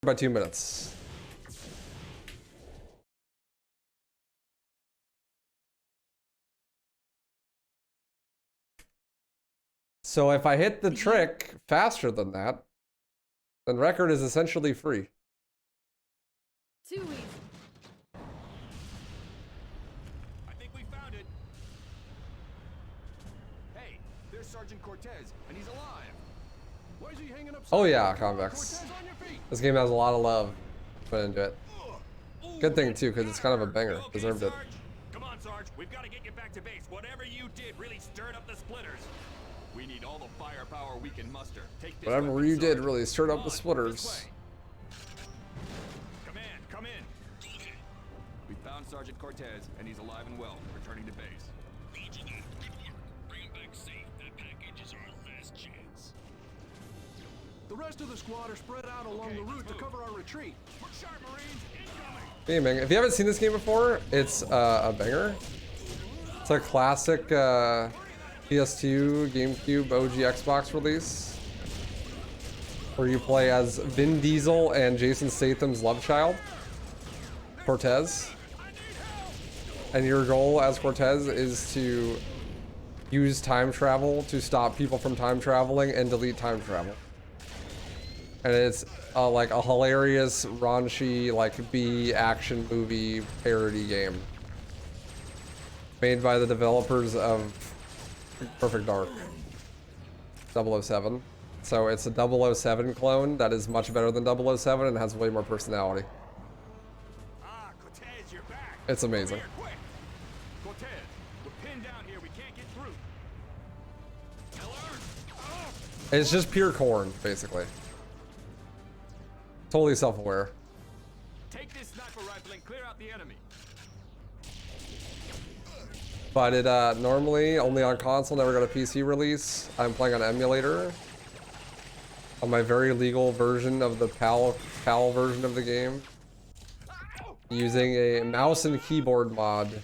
by 2 minutes. So if I hit the trick faster than that, then record is essentially free. Too easy. I think we found it. Hey, there's Sergeant Cortez, and he's alive. Why is he hanging up? Oh yeah, Convex. This game has a lot of love put into it. Good thing too, because it's kind of a banger. Deserved it. Come on, Sarge. We've got to get you back to base. Whatever you did really stirred up the splitters. We need all the firepower we can muster. Take this. Whatever you did really stirred up the splitters. Come in. We found Sergeant Cortez, and he's alive and well, returning to base. Roger that. Good work. Bring him back safe. That package is our last chance. The rest of the squad are spread out along the route to cover our retreat. Look sharp, Marines. Incoming. Gaming. If you haven't seen this game before, it's a banger. It's a classic PS2, GameCube, OG Xbox release, where you play as Vin Diesel and Jason Statham's love child, Cortez. And your goal as Cortez is to use time travel to stop people from time traveling and delete time travel. And it's like a hilarious, raunchy, like B action movie parody game made by the developers of Perfect Dark 007. So it's a 007 clone that is much better than 007 and has way more personality. Ah, Cortez, you're back. It's amazing. Here, quick. Cortez, we're pinned down here. We can't get through. It's just pure corn, basically. Totally self-aware. Take this sniper rifle and clear out the enemy. But it normally only on console, never got a PC release. I'm playing on emulator on my very legal version of the PAL version of the game, using a mouse and keyboard mod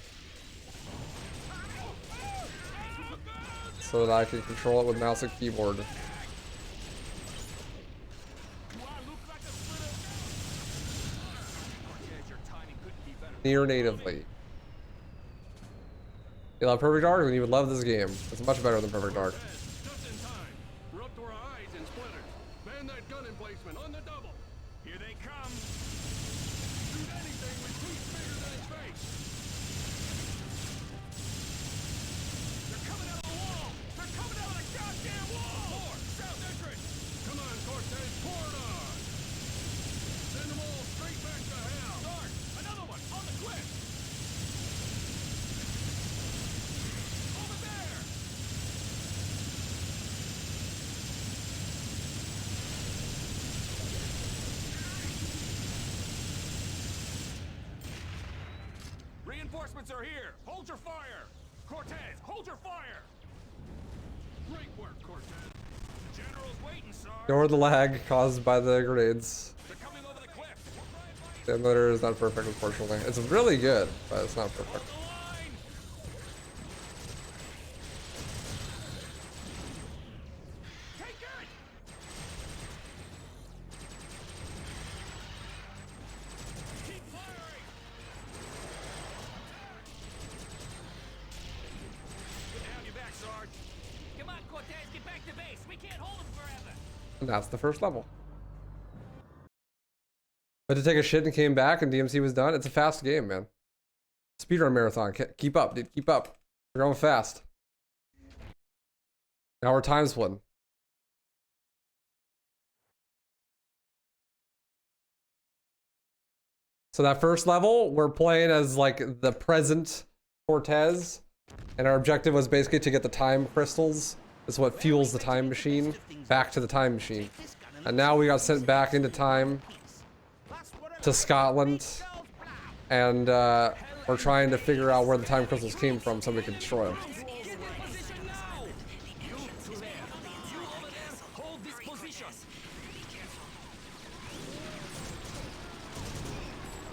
so that I can control it with mouse and keyboard. Near natively. You love Perfect Dark, then you would love this game. It's much better than Perfect Dark. Just in time. We're up to our eyes in splitters. Man that gun emplacement on the double. Here they come. Shoot anything with teeth bigger than its face. They're coming out of the wall. They're coming out of the goddamn wall. More south entrance. Come on, Cortez, pour it on. Send them all straight back to hell. Sarge, another one on the cliff. Over there. Reinforcements are here. Hold your fire. Cortez, hold your fire. Great work, Cortez. The general's waiting, Sarge. Ignore the lag caused by the grenades. They're coming over the cliff. The emulator is not perfect, unfortunately. It's really good, but it's not perfect. The line. Take it. Keep firing. Good to have you back, Sarge. Come on, Cortez, get back to base. We can't hold him forever. And that's the first level. But to take a shit and came back and DMC was done, it's a fast game, man. Speedrun marathon. Keep up, dude. Keep up. We're going fast. Now we're time splitting. So that first level, we're playing as like the present Cortez. And our objective was basically to get the time crystals. It's what fuels the time machine back to the time machine. And now we got sent back into time to Scotland. And we're trying to figure out where the time crystals came from so we can destroy them.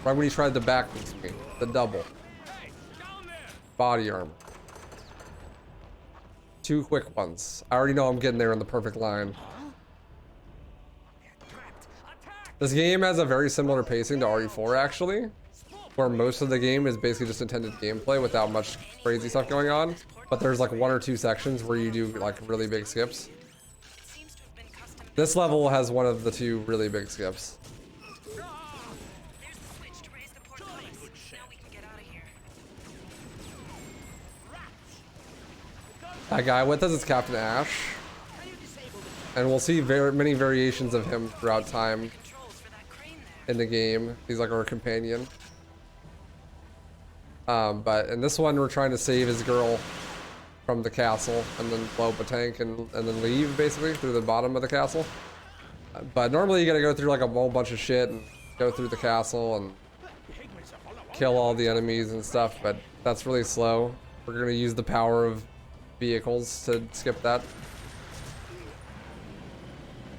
Right when he tried to backwards me, the double. Body armor. 2 quick ones. I already know I'm getting there in the perfect line. Attack! This game has a very similar pacing to RE4 actually, where most of the game is basically just intended gameplay without much crazy stuff going on. But there's like 1 or 2 sections where you do like really big skips. This level has one of the 2 really big skips. That guy with us is Captain Ash. And we'll see very many variations of him throughout time in the game. He's like our companion. But in this one, we're trying to save his girl from the castle and then blow up a tank and then leave basically through the bottom of the castle. But normally you gotta go through like a whole bunch of shit and go through the castle and kill all the enemies and stuff, but that's really slow. We're gonna use the power of vehicles to skip that.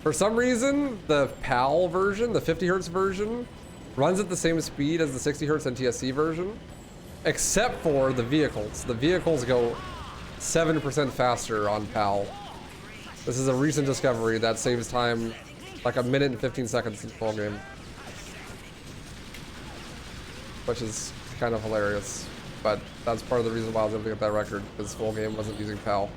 For some reason, the PAL version, the 50 Hz version, runs at the same speed as the 60 Hz NTSC version, except for the vehicles. The vehicles go 7% faster on PAL. This is a recent discovery that saves time like 1 minute and 15 seconds in the full game, which is kind of hilarious. But that's part of the reason why I was able to get that record, because full game wasn't using PAL.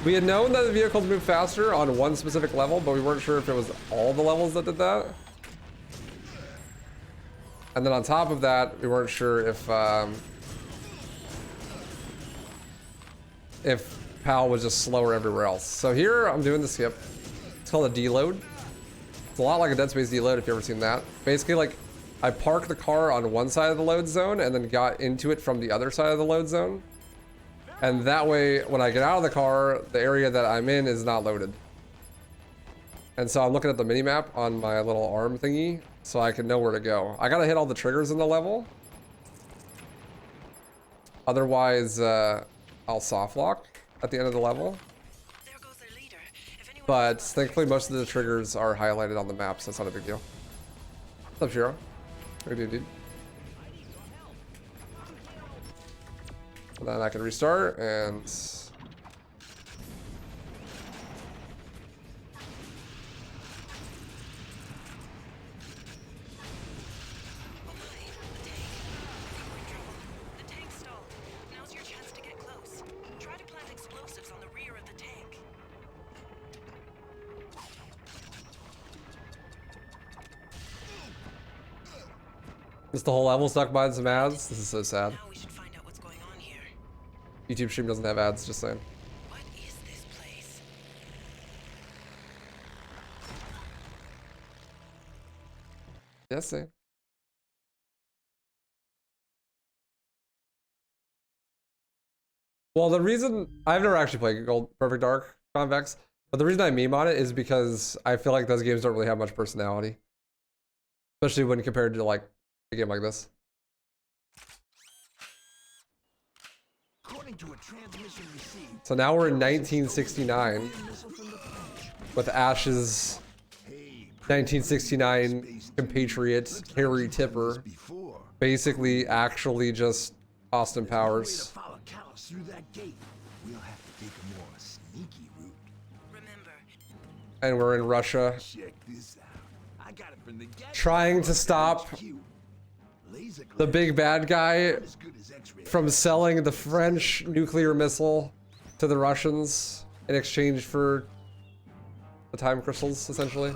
We had known that the vehicles move faster on one specific level, but we weren't sure if it was all the levels that did that. And then on top of that, we weren't sure if PAL was just slower everywhere else. So here I'm doing the skip. It's called a deload. It's a lot like a Dead Space deload if you've ever seen that. Basically, like, I parked the car on one side of the load zone and then got into it from the other side of the load zone. And that way, when I get out of the car, the area that I'm in is not loaded. And so I'm looking at the minimap on my little arm thingy so I can know where to go. I gotta hit all the triggers in the level. Otherwise, I'll soft lock at the end of the level. But thankfully, most of the triggers are highlighted on the map, so it's not a big deal. What's up, Shiro? How you doing, dude? And then I can restart and is the whole level stuck behind some ads? This is so sad. YouTube stream doesn't have ads, just saying. What is this place? Yes, sir. Well, the reason I've never actually played Gold Perfect Dark Convex, but the reason I meme on it is because I feel like those games don't really have much personality, especially when compared to like a game like this. So now we're in 1969 with Ash's 1969 compatriot Harry Tipper, basically actually just Austin Powers. And we're in Russia, trying to stop the big bad guy from selling the French nuclear missile to the Russians in exchange for the time crystals, essentially.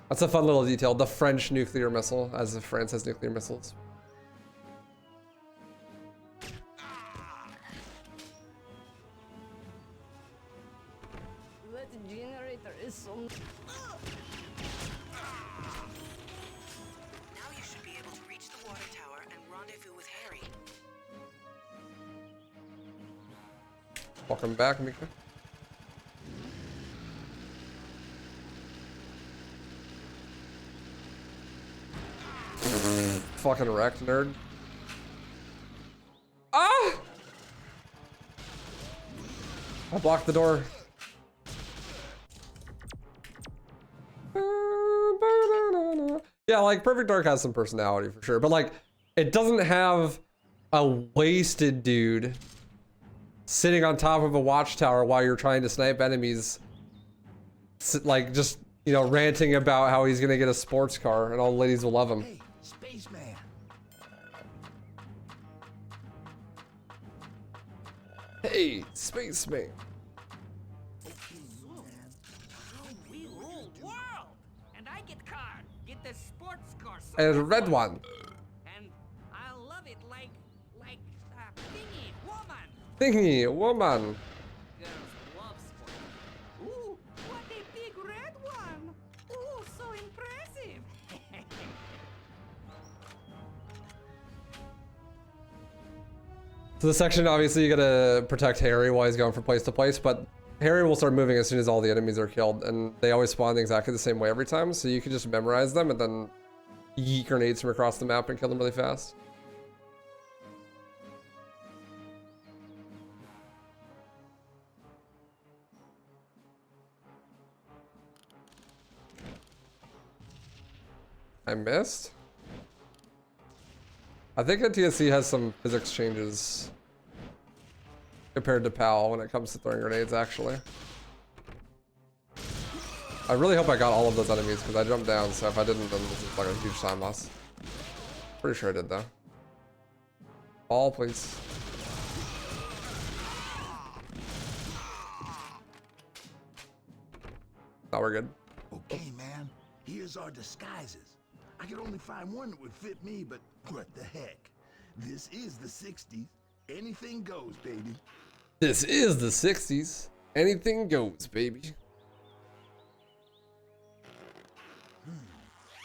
That's a fun little detail. The French nuclear missile, as if France has nuclear missiles. That generator is so... Now you should be able to reach the water tower and rendezvous with Harry. Welcome back, Mika. Fucking wrecked, nerd. Ah! I blocked the door. Yeah, like Perfect Dark has some personality for sure, but like it doesn't have a wasted dude sitting on top of a watchtower while you're trying to snipe enemies, like just, you know, ranting about how he's gonna get a sports car and all the ladies will love him. Hey, spaceman. Hey, spaceman. We rule world, and I get car, get the sports car. A red one. And I love it like thingy woman. Thingy, woman. Girls love sports. Ooh, what a big red one. Ooh, so impressive. So this section, obviously, you gotta protect Harry while he's going from place to place, but Harry will start moving as soon as all the enemies are killed, and they always spawn exactly the same way every time, so you can just memorize them and then yeet grenades from across the map and kill them really fast. I missed? I think NTSC has some physics changes compared to PAL when it comes to throwing grenades, actually. I really hope I got all of those enemies because I jumped down, so if I didn't, then this is like a huge time loss. Pretty sure I did, though. All, please. Now we're good. Okay, man. Here's our disguises. I could only find one that would fit me, but what the heck? This is the 60s. Anything goes, baby. This is the 60s. Anything goes, baby.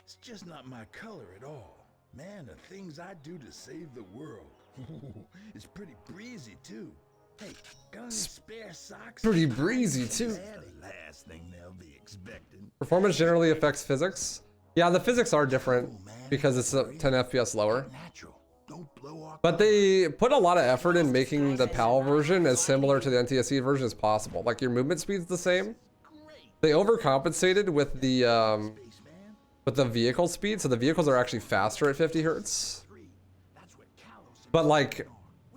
It's just not my color at all. Man, the things I do to save the world. It's pretty breezy, too. Hey, got any spare socks? Pretty breezy, too. Last thing they'll be expecting. Performance generally affects physics. Yeah, the physics are different because it's 10 FPS lower. Natural. Don't blow off. But they put a lot of effort in making the PAL version as similar to the NTSC version as possible. Like your movement speed's the same. They overcompensated with the vehicle speed, so the vehicles are actually faster at 50 hertz. But like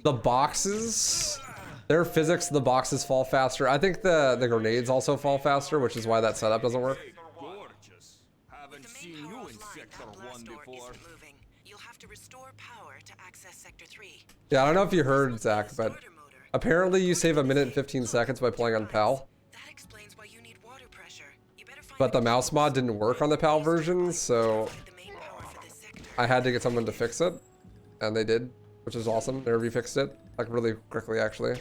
the boxes, their physics, the boxes fall faster. I think the grenades also fall faster, which is why that setup doesn't work. Gorgeous. Haven't seen you in Sector 1 before. You'll have to restore power to access Sector 3. Yeah, I don't know if you heard, Zach, but apparently you save 1 minute and 15 seconds by playing on PAL. That explains why you need water pressure. You better find But the mouse mod didn't work on the PAL version, so the main power for this sector. I had to get someone to fix it, and they did, which is awesome. They fixed it, like really quickly, actually.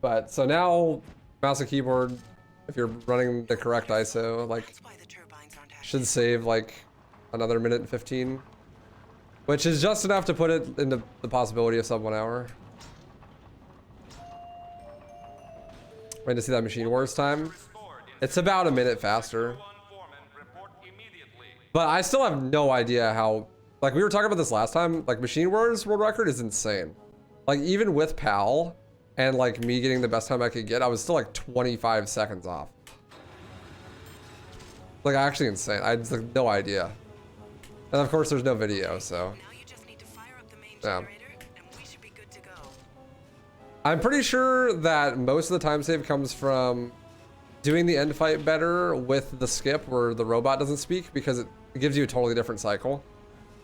But so now, mouse and keyboard, if you're running the correct ISO, like, That's why the turbines aren't active. should save like another 1 minute and 15, which is just enough to put it into the possibility of sub 1 hour. Wait to see that Machine Wars time. It's about 1 minute faster. But I still have no idea how, like we were talking about this last time, like Machine Wars world record is insane. Like even with PAL and like me getting the best time I could get, I was still like 25 seconds off. Like actually insane. I just have no idea. And of course there's no video, so. Now you just need to fire up the main Yeah. generator, and we should be good to go. I'm pretty sure that most of the time save comes from doing the end fight better with the skip where the robot doesn't speak, because it gives you a totally different cycle.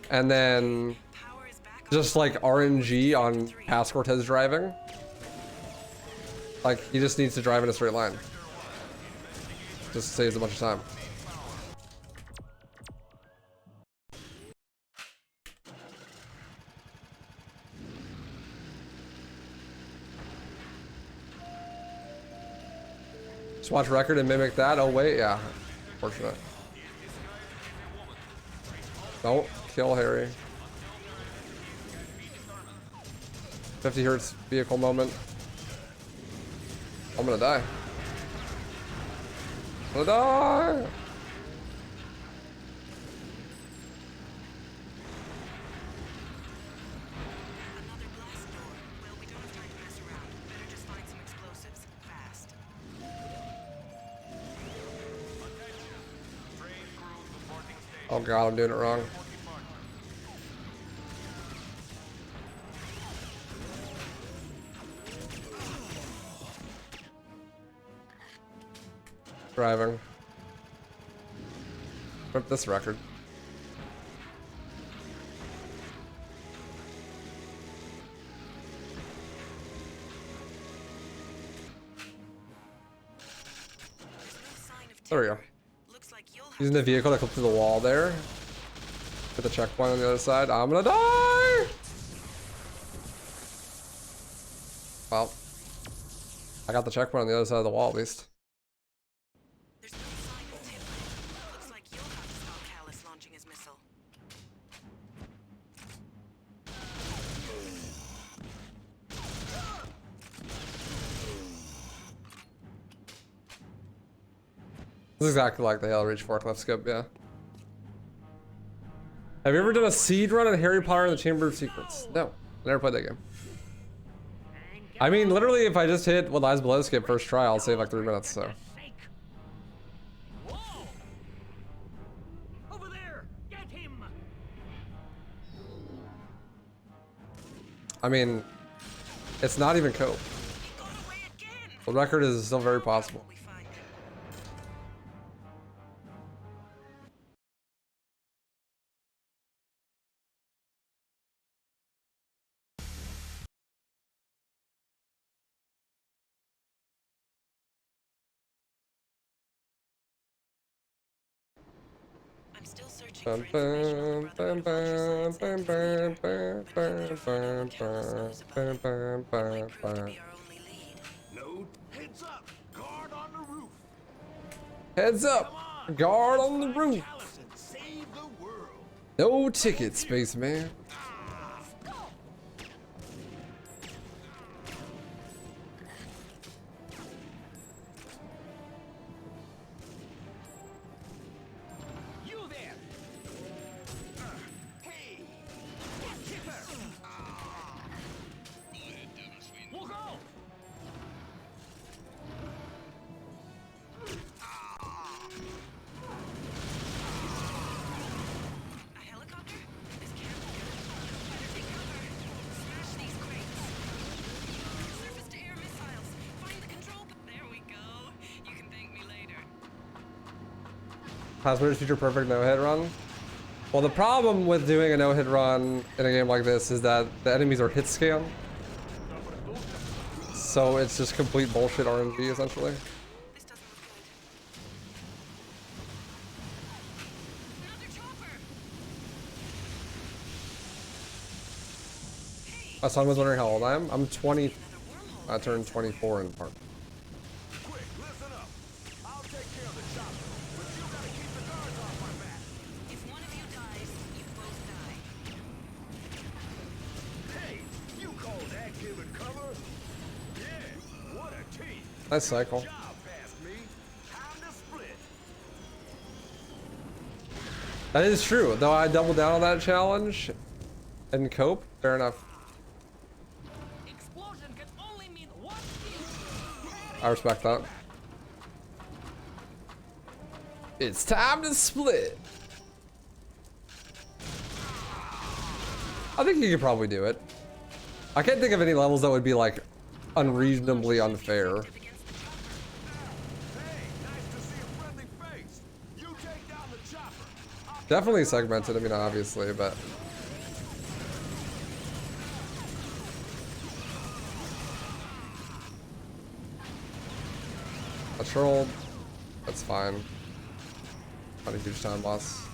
And then Power is back on. just like RNG on past Cortez driving. Like he just needs to drive in a straight line. Just saves a bunch of time. Just watch record and mimic that. Oh wait, yeah. Fortunate. Don't kill Harry. 50 hertz vehicle moment. I'm gonna die. I'm gonna die. Another blast door. Well, we don't have time to mess around. Better just find some explosives. Fast. Oh god, I'm doing it wrong. driving. Rip this record. There we go. Looks like you'll have Using the vehicle to clip through the wall there. Get the checkpoint on the other side. I'm gonna die! Well, I got the checkpoint on the other side of the wall at least. There's no sign of Timber. Looks like you'll have to stop Callus launching his missile. This is exactly like the Halo Reach forklift skip, yeah. Have you ever done a seed run on Harry Potter and the Chamber of Secrets? No, I never played that game. I mean, literally, if I just hit What Lies Below skip first try, I'll save like 3 minutes, so. Whoa! Over there! Get him! I mean, it's not even cope. He got away again! The record is still very possible. We find. I'm still searching for information on the brother of Callus knows about it. Might prove to be our only lead. No, heads up. Guard on the roof. Heads up! Guard on the roof! Callus and save the world. No ticket, spaceman. You there! Hey, Chipper! We'll go! A helicopter? This can't be good. Better take cover. Smash these crates. Surface-to-air missiles. Find the control. There we go. You can thank me later. TimeSplitters future perfect no-hit run. Well, the problem with doing a no-hit run in a game like this is that the enemies are hit scan. So it's just complete bullshit RNG essentially. This doesn't look good. Another chopper. Hey, My son was wondering how old I am. I'm 20. another wormhole. I turned 24 in March. quick, listen up. I'll take care of the chopper, but you gotta keep the guards off my back. If one of you dies, you both die. Hey, you call that giving cover? Yeah, what a team. Nice cycle. Job past me. Time to split. That is true. Though I doubled down on that challenge and cope. Fair enough. Explosion can only mean one thing! I respect that. It's time to split. I think you could probably do it. I can't think of any levels that would be like unreasonably unfair. Against the chopper. Hey, nice to see a friendly face. You take down the chopper. Definitely segmented, I mean, obviously, but. A troll, that's fine. Not a huge time loss.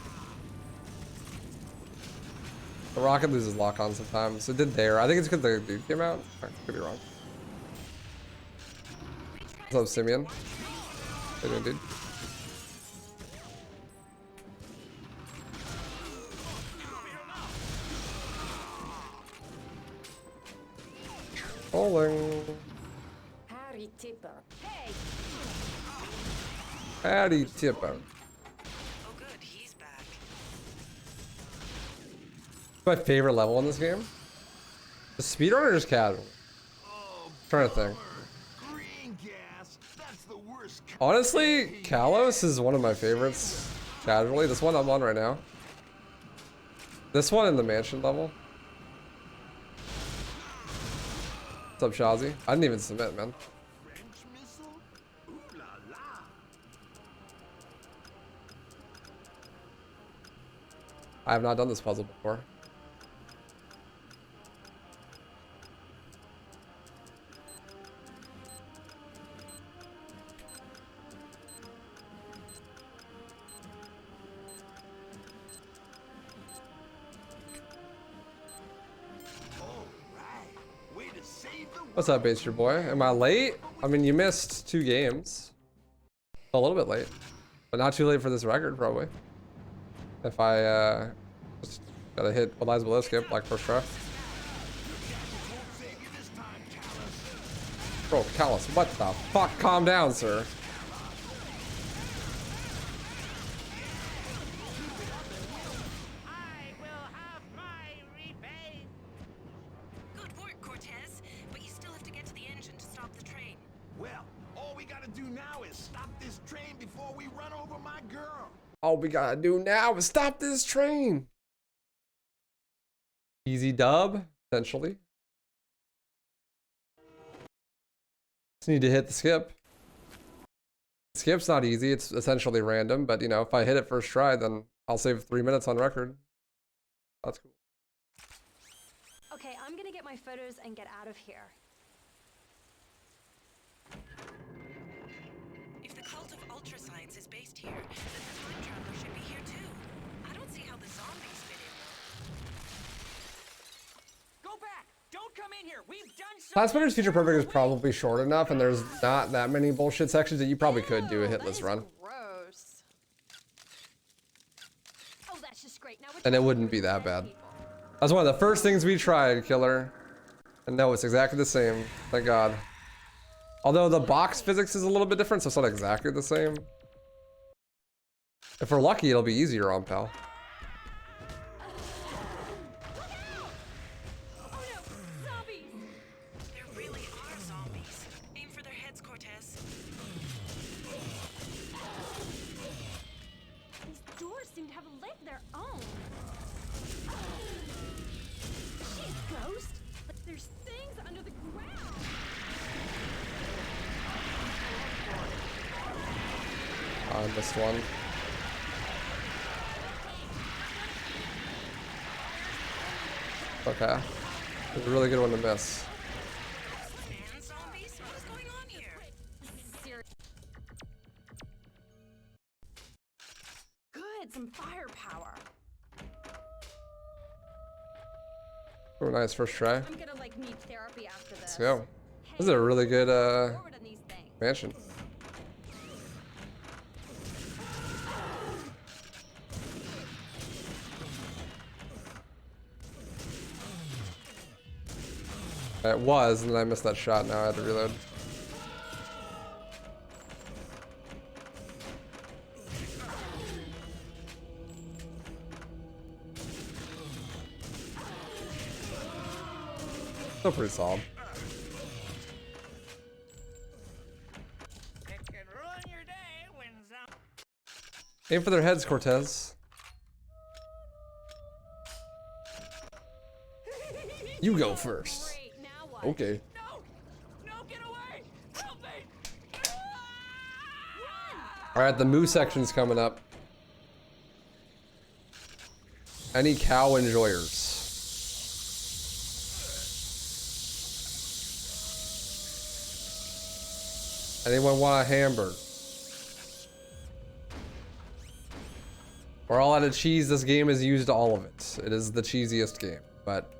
The rocket loses lock on sometimes. It did there. I think it's because the dude came out. I could be wrong. What's up, Simeon? Hey, dude. Bowling. Harry Tipper. Hey! Patty Tipper. Oh good, he's back. My favorite level in this game? The speedrun or just casual? Trying to think. Green gas. That's the worst. Honestly, Kalos is one of my favorites. Casually, this one I'm on right now. This one in the mansion level. What's up, Shazi? I didn't even submit, man. French missile? Ooh la la. I have not done this puzzle before. What's up, Base Your Boy? Am I late? I mean, you missed 2 games. A little bit late, but not too late for this record, probably. If I just gotta hit Eliza below skip like first try. Bro, Callus, what the fuck? Calm down, sir. Good work, Cortez. But you still have to get to the engine to stop the train. Well, all we gotta do now is stop this train before we run over my girl. All we gotta do now is stop this train. Easy dub, potentially. Just need to hit the skip. Skip's not easy, it's essentially random, but you know, if I hit it first try, then I'll save 3 minutes on record. That's cool. Okay, I'm gonna get my photos and get out of here. If the cult of ultra science is based here, then the time traveler should be here too. I don't see how the zombies fit in. Go back! Don't come in here! We've done so. TimeSplitters Future Perfect is probably short enough, and there's not that many bullshit sections that you probably could do a hitless run. Gross. Oh, that's just great. Now And it wouldn't be that bad. That's one of the first things we tried, Killer. And no, it's exactly the same. Thank God. Although the box physics is a little bit different, so it's not exactly the same. If we're lucky, it'll be easier on Pal. There really are zombies. Aim for their heads, Cortez. These doors seem to have a life of their own. She's ghost. But there's things under the ground. I missed one. Okay. It's a really good one to miss. And zombies? What is going on here? Good, some firepower. Oh, nice first try. I'm gonna like need therapy after this. Let's go. This is a really good Forward on these things. mansion. It was, and then I missed that shot. Now I had to reload. Still pretty solid. It can ruin your day when Aim for their heads, Cortez. You go first. Great, now what? Okay. No! No, get away! Help me! Alright, the moo section's coming up. Any cow enjoyers? Anyone want a hamburger? We're all out of cheese. This game has used all of it. It is the cheesiest game, but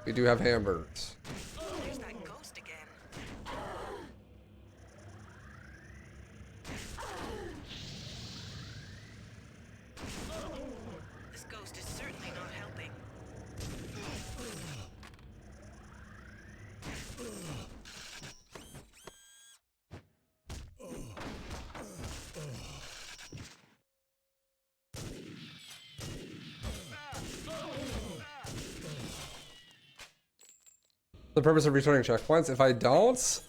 we do have hamburgers. There's that ghost again. This ghost is certainly not helping. The purpose of returning checkpoints. If I don't,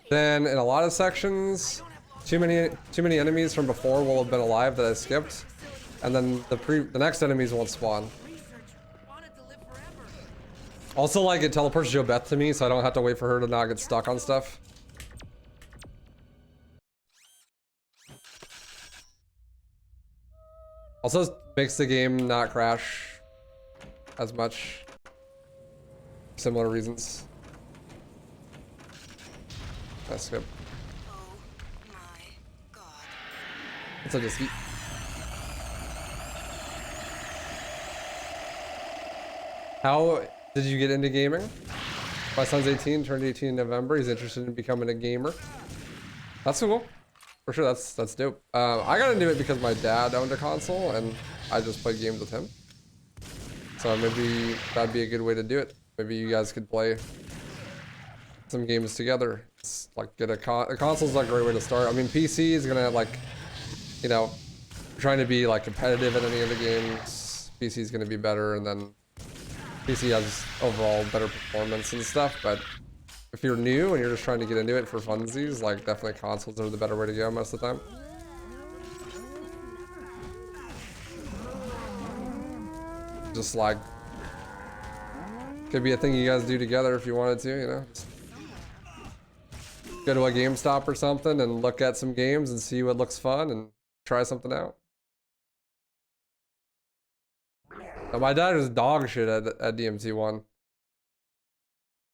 then in a lot of sections, too many enemies from before will have been alive that I skipped, and then the next enemies won't spawn. Also, like, it teleports JoBeth to me, so I don't have to wait for her to not get stuck on stuff. Also makes the game not crash as much. Similar reasons. Let's skip. Oh my god. It's a defeat. How did you get into gaming? My son's 18, turned 18 in November. He's interested in becoming a gamer. That's cool. For sure, that's dope. I got into it because my dad owned a console and I just played games with him. So maybe that'd be a good way to do it. Maybe you guys could play some games together. It's like get a console's like a great way to start. I mean, PC is gonna like, you know, trying to be like competitive in any of the games. PC is gonna be better, and then PC has overall better performance and stuff. But if you're new and you're just trying to get into it for funsies, like definitely consoles are the better way to go most of the time. Just like, could be a thing you guys do together if you wanted to, you know? Just go to a GameStop or something and look at some games and see what looks fun and try something out. Now, my dad is dog shit at DMC1.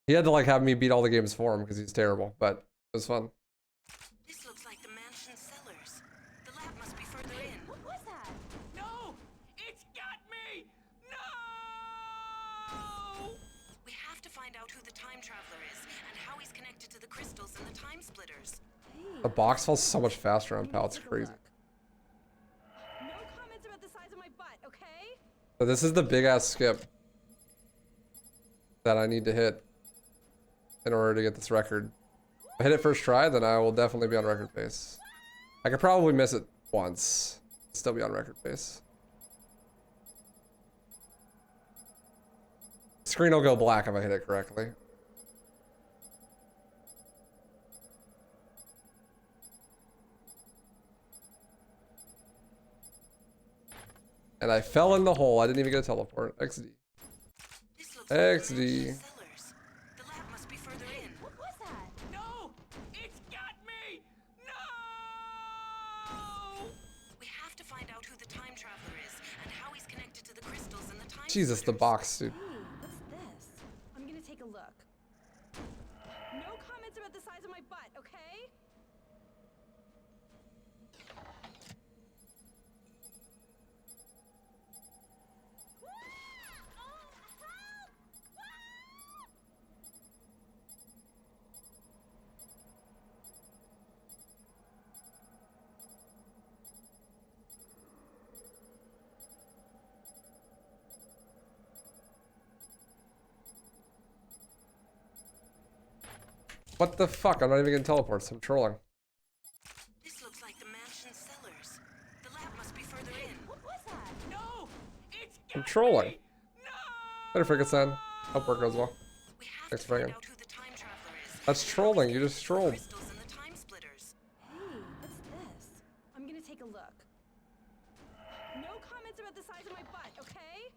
He had to like have me beat all the games for him because he's terrible, but it was fun. This looks like the mansion cellars. The lab must be further in. What was that? No! It's got me! No! We have to find out who the time traveler is and how he's connected to the crystals and the time splitters. The box falls so much faster on PAL, it's crazy. No comments about the size of my butt, okay? So this is the big ass skip that I need to hit in order to get this record. If I hit it first try, then I will definitely be on record pace. I could probably miss it once, still be on record pace. Screen will go black if I hit it correctly. And I fell in the hole. I didn't even get a teleport. XD. This looks like the XD. mansion cellars. The lab must be further in. What was that? No! It's got me! No! We have to find out who the time traveler is and how he's connected to the crystals and the time Jesus, the splitters. box, dude. Hey, what's this? I'm gonna take a look. No comments about the size of my butt, okay? What the fuck? I'm not even getting teleports. I'm trolling. This looks like the mansion cellars. The lab must be further in. What was that? No! It's got I'm trolling. me! No! Better freaking send. Hope work goes well. We have Thanks to for find hanging. out who the time traveler is. That's trolling. You just trolled. Crystals and the time splitters. Hey, what's this? I'm gonna take a look. No comments about the size of my butt, okay?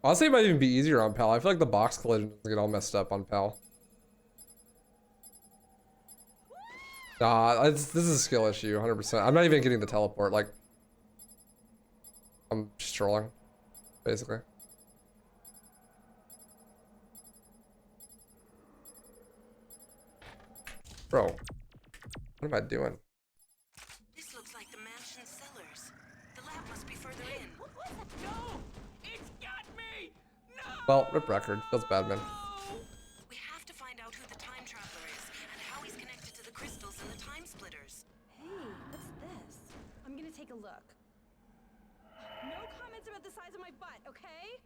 Honestly, it might even be easier on PAL. I feel like the box collisions get all messed up on PAL. Nah, this is a skill issue, 100%. I'm not even getting the teleport. Like, I'm just trolling, basically. Bro, what am I doing? This looks like the mansion cellars. The lab must be further in. What was that? No! It's got me! No! Well, rip record. Feels bad, man. We have to find out who the time traveler is and how he's connected to the crystals and the time splitters. Hey, what's this? I'm gonna take a look. No comments about the size of my butt, okay?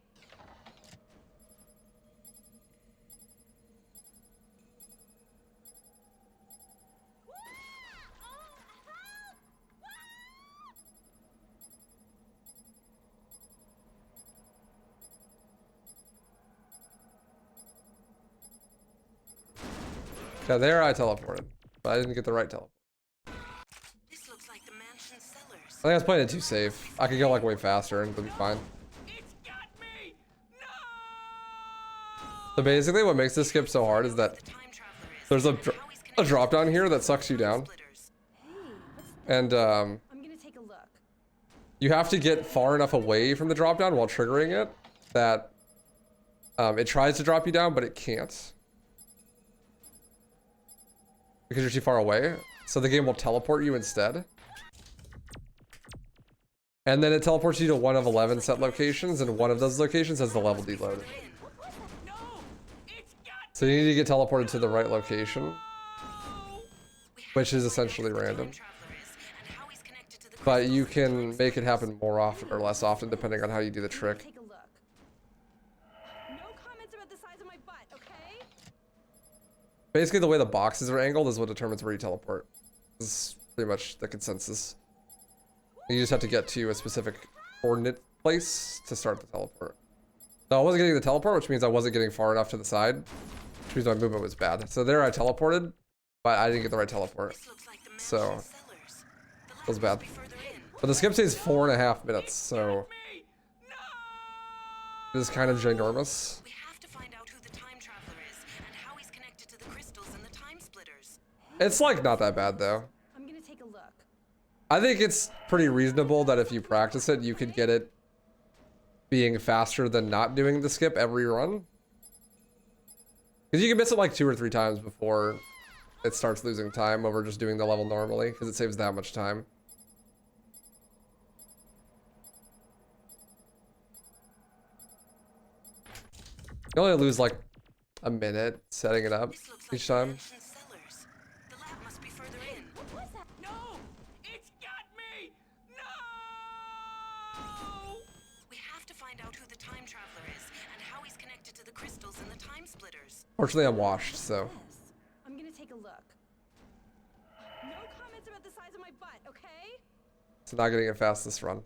Yeah, there I teleported, but I didn't get the right teleport. This looks like the mansion cellars. I think I was playing it too safe. I could go like way faster and it'll be fine. It's got me! No! So basically what makes this skip so hard is that The time traveler is there's a, and how he's a connected drop down to the here that crystals sucks you and time down. splitters. Hey, what's this? And I'm gonna take a look. you have to get far enough away from the drop down while triggering it that it tries to drop you down, but it can't. Because you're too far away. So the game will teleport you instead. And then it teleports you to one of 11 set locations, and one of those locations has the level deload. So you need to get teleported to the right location, which is essentially random. But you can make it happen more often or less often depending on how you do the trick. Take a look. No comments about the size of my butt, okay? Basically, the way the boxes are angled is what determines where you teleport. This is pretty much the consensus. You just have to get to a specific coordinate place to start the teleport. No, I wasn't getting the teleport, which means I wasn't getting far enough to the side, which means my movement was bad. So there I teleported, but I didn't get the right teleport. So it was bad. But the skip stays 4.5 minutes, so this is kind of ginormous. We have to find out who the time traveler is and how he's connected to the crystals and the time splitters. It's like not that bad though. I'm gonna take a look. I think it's pretty reasonable that if you practice it, you could get it being faster than not doing the skip every run. Because you can miss it like 2 or 3 times before it starts losing time over just doing the level normally, because it saves that much time. You only lose like a minute setting it up This looks each like the time. mansion cellars. The lab must be further in. No! It's got me! No! We have to find out who the time traveler is and how he's connected to the crystals and the time splitters. Fortunately, I'm washed, so This. I'm gonna take a look. No comments about the size of my butt, okay? it's not getting it fast this run.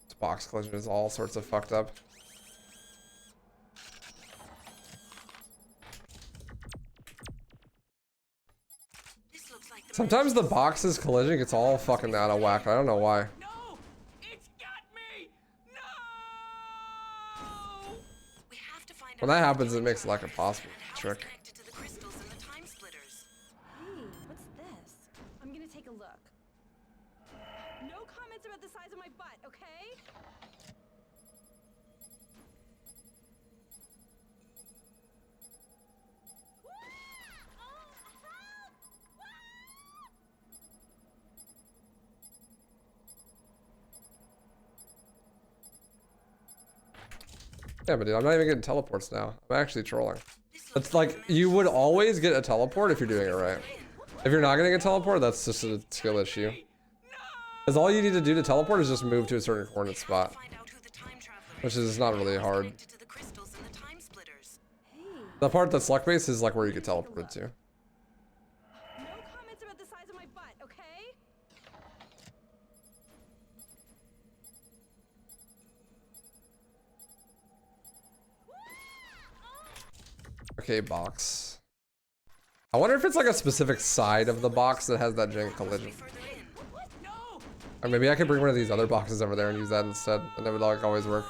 This box collision is all sorts of fucked up. This looks like the Sometimes the box's collision gets all fucking out of whack. I don't know why. No! It's got me! No! We have to find When out that who the happens, it time makes it like a traveler is possible and how he's trick. connected to the crystals and the time splitters. Hey, what's this? I'm gonna take a look. No comments about the size of my butt, okay? Yeah, but dude, I'm not even getting teleports now. I'm actually trolling. It's like, you would always get a teleport if you're doing it right. If you're not getting a teleport, that's just a skill issue. Because all you need to do to teleport is just move to a certain coordinate spot, Find out who the time traveler which is is not really and hard. connected to the crystals and the time splitters. Hey. The part that's luck based is like where you get teleported to. No comments about the size of my butt, okay? Okay, box. I wonder if it's like a specific side of the box that has that giant collision. Further in. Or maybe I could bring one of these other boxes over there and use that instead, and it would like always work.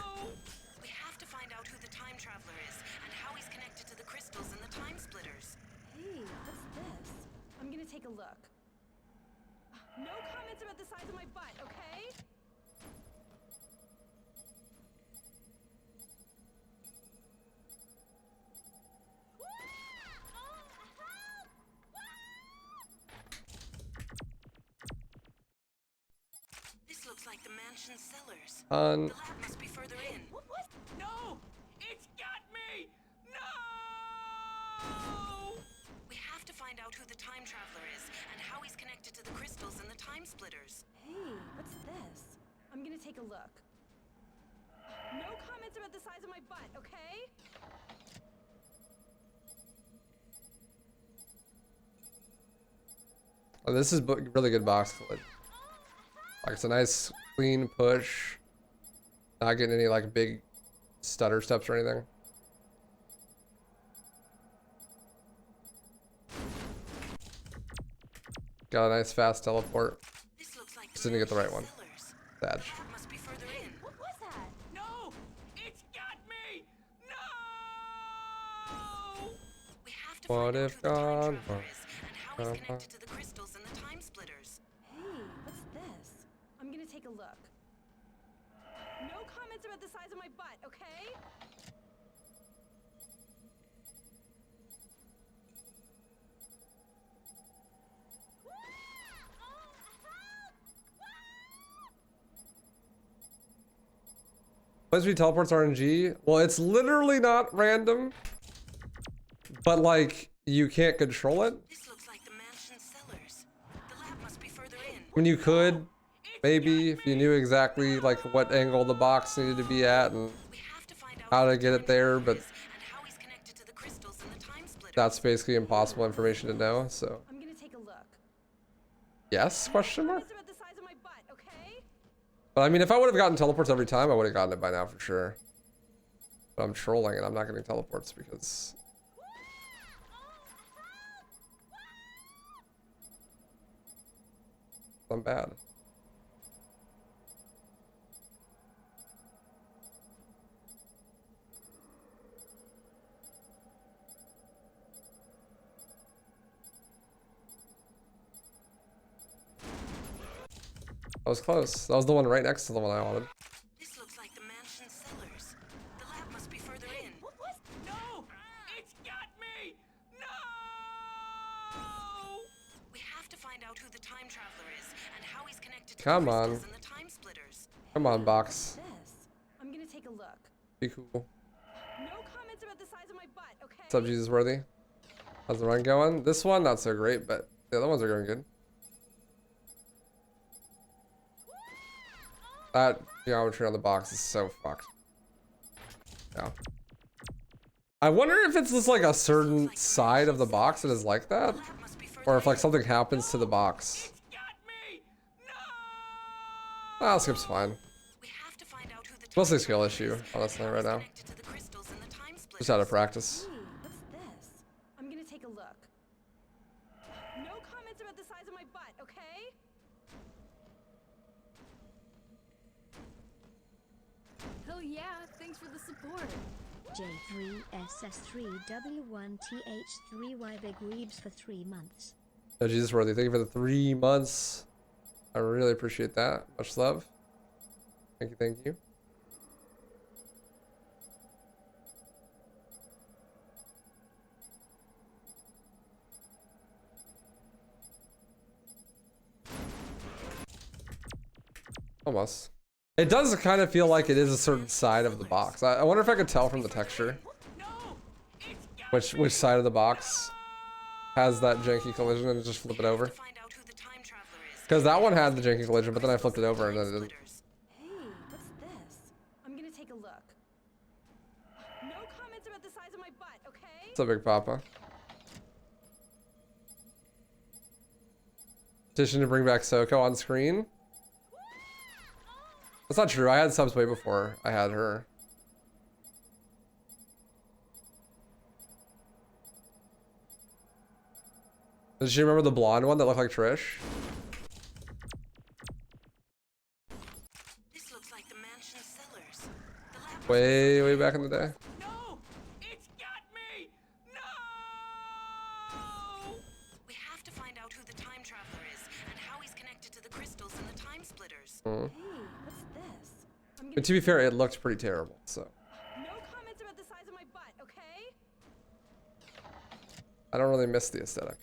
We have to find out who the time traveler is and how he's connected to the crystals and the time splitters. Hey, what's this? I'm gonna take a look. No comments about the size of my butt, okay? This looks like the mansion cellars. On The lab must be further in. No! It's got me! No! We have to find out who the time traveler is and how he's connected to the crystals and the time splitters. Hey, what's this? I'm gonna take a look. No comments about the size of my butt, okay? oh, this is really good box collision. Like it's a nice clean push. Not getting any like big stutter steps or anything. Got a nice fast teleport. This looks like Just didn't get the right one. cellars. Badge. The lab must be further in. What was that? No! It's got me! No! What find out if who the time God traveler is and how he's were- connected to the crystals and the time splitters. Hey, what's this? I'm gonna take a look. No comments about the size of my butt, okay? Lesby teleports RNG. Well, it's literally not random, but like you can't control it. This looks like the mansion's cellars. The lab must be further in. I mean, you could maybe if you knew exactly like what angle the box needed to be at and We have to find out how who to the get time it there, traveler but is and how he's connected to the crystals and the time splitters. that's basically impossible information to know. So I'm gonna take a look. yes? Question mark. Comments about the size of my butt, okay? But I mean, if I would have gotten teleports every time, I would have gotten it by now for sure. But I'm trolling and I'm not getting teleports because I'm bad. That was close. That was the one right next to the one I wanted. This looks like the mansion's cellars. The lab must be further in. No! It's got me! No! We have to find out who the time traveler is and how he's connected to Come the on. crystals and the time splitters. Come on, box. This. I'm gonna take a look. Be cool. No comments about the size of my butt, okay? What's up, Jesus Worthy? How's the run going? This one, not so great, but the other ones are going good. That geometry on the box is so fucked. Yeah. I wonder if it's just like a certain side of the box that is like that, The lab must be further or if like in. something happens to the box. It's got me! Ah, skip's fine. We have to find out who the It's mostly a time skill traveler issue, is and honestly, how right he's now. connected to the crystals and the time splitters. Just out of practice. Hey, what's this? I'm gonna take a look. No comments about the size of my butt, okay? Hell yeah, thanks for the support. J3SS3W1TH3Y Big Reebs for 3 months. Oh, Jesus Worthy, thank you for the 3 months. I really appreciate that. Much love. Thank you, thank you. Almost. It does kind of feel like it is a certain side of the box. I wonder if I could tell from the texture which side of the box has that janky collision and just flip it over. Find out who the time traveler is. Because that one had the janky collision, but then I flipped it over and then it didn't. Splitters. Hey, what's this? I'm gonna take a look. No comments about the size of my butt, okay? What's up, Big Papa? Petition to bring back Soko on screen. That's not true. I had subs way before I had her. Does she remember the blonde one that looked like Trish? This looks like the mansion's cellars. The lab must Way, way back in the day. No! It's got me! No! We have to find out who the time traveler is and how he's connected to the crystals and the time splitters. Mm. Hey, what's this? I'm But gonna to be fair, it looked pretty terrible, so. No comments about the size of my butt, okay? I don't really miss the aesthetic.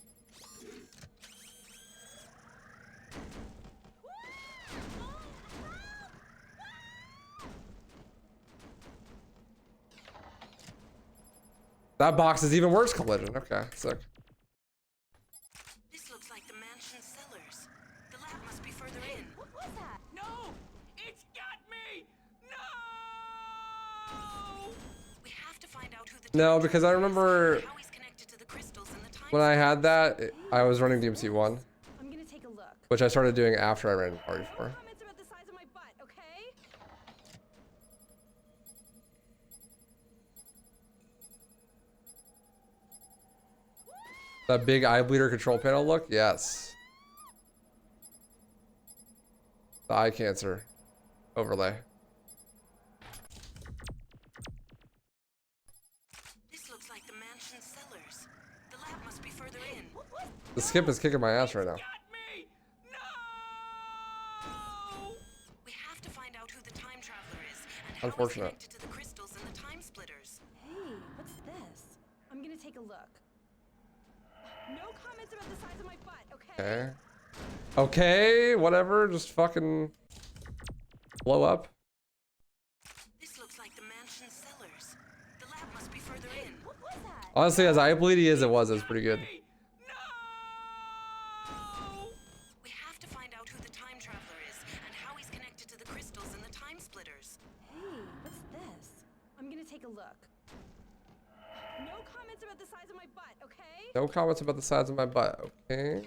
That box is even worse collision. Okay, sick. This looks like the mansion's cellars. The lab must be further in. What was that? No! It's got me! No! We have to find out who the No, time because I traveler is remember and how he's connected to the crystals and the time when I splitters. had that, I was running DMC1, I'm gonna take a look. which I started doing after I ran No RE4. comments about the size of my butt, okay? That big eye bleeder control panel look? Yes. The eye cancer overlay. This looks like the mansion's cellars. The The skip is kicking my ass right now. Got me! No! We have to find out who the time traveler is and how he's Unfortunate. connected to the crystals and the time splitters. Hey, what's this? I'm gonna take a look. No comments about the size of my butt, okay? Okay, whatever. Just fucking blow up. This looks like the mansion's cellars. The lab must be further in. What was that? Honestly, as eye bleedy as it was pretty good. No! We have to find out who the time traveler is and how he's connected to the crystals and the time splitters. Hey, what's this? I'm gonna take a look. No comments about the size of my butt, okay? No comments about the size of my butt. Okay.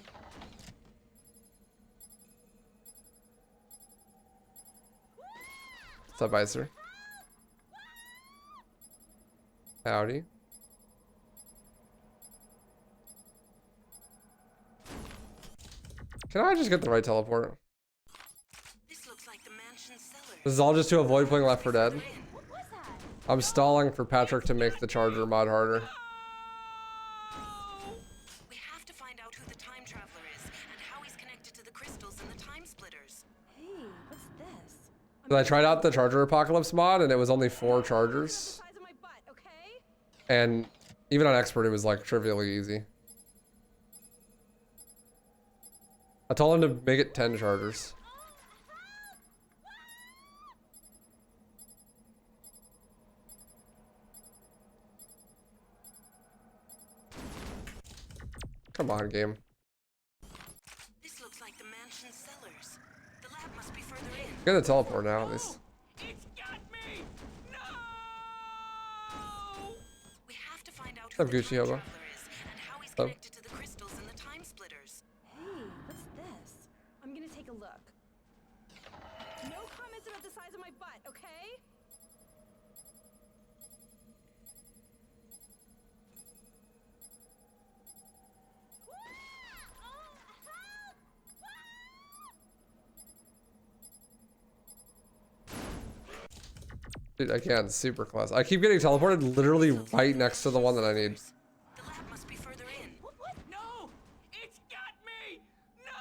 What's up, Icer? Howdy. Can I just get the right teleport? This looks like the mansion's cellars. This is all just to avoid playing Left 4 Dead. What was that? I'm stalling for Patrick to make the charger mod harder. We have to find out who the time traveler is and how he's connected to the crystals and the time splitters. Hey, what's this? 'Cause I tried out the Charger Apocalypse mod and it was only 4 The chargers. size of my butt, okay? And even on Expert, it was like trivially easy. I told him to make it 10 chargers. Come on, game. This looks like the mansion's cellars. The lab must be further in. Get a teleport now, at least. It's got me! No! We have to find out What's up, who the Gucci time Hobo? traveler is and how he's What's up? connected to the crystals and the time splitters. Hey, what's this? I'm gonna take a look. No comments about the size of my butt, okay? Dude, I can't. Super close. I keep getting teleported literally right next to the one that I need. The lab must be further in. No! It's got me! No!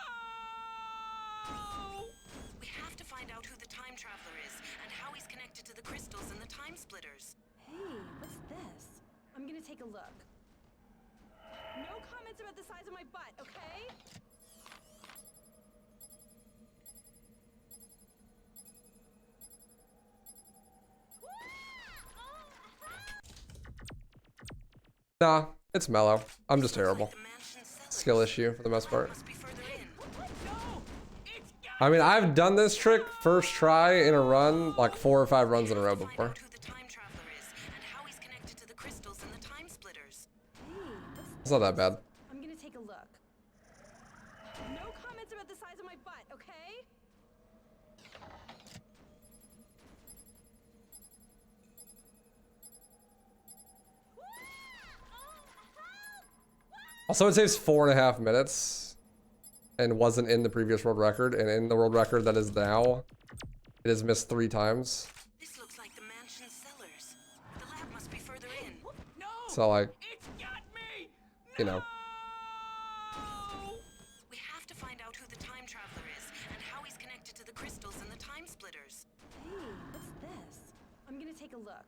We have to find out who the time traveler is and how he's connected to the crystals and the time splitters. Hey, what's this? I'm gonna take a look. No comments about the size of my butt, okay? Nah, it's mellow. I'm just terrible. The mansion's cellars. Skill issue for the most part. Must be further in. No! It's got I mean, I've done this trick first try in a run, like 4 or 5 runs in a row Find before. out who the time traveler is and how he's connected to the crystals and the time splitters. Hey, what's It's not that bad. I'm gonna take a look. No comments about the size of my butt, okay? Also, it saves 4.5 minutes and wasn't in the previous world record. And in the world record that is now, it has missed 3 times. This looks like the mansion's cellars. The lab must be further in. No! So, like, It's got me! you know. No! We have to find out who the time traveler is and how he's connected to the crystals and the time splitters. Hey, what's this? I'm gonna take a look.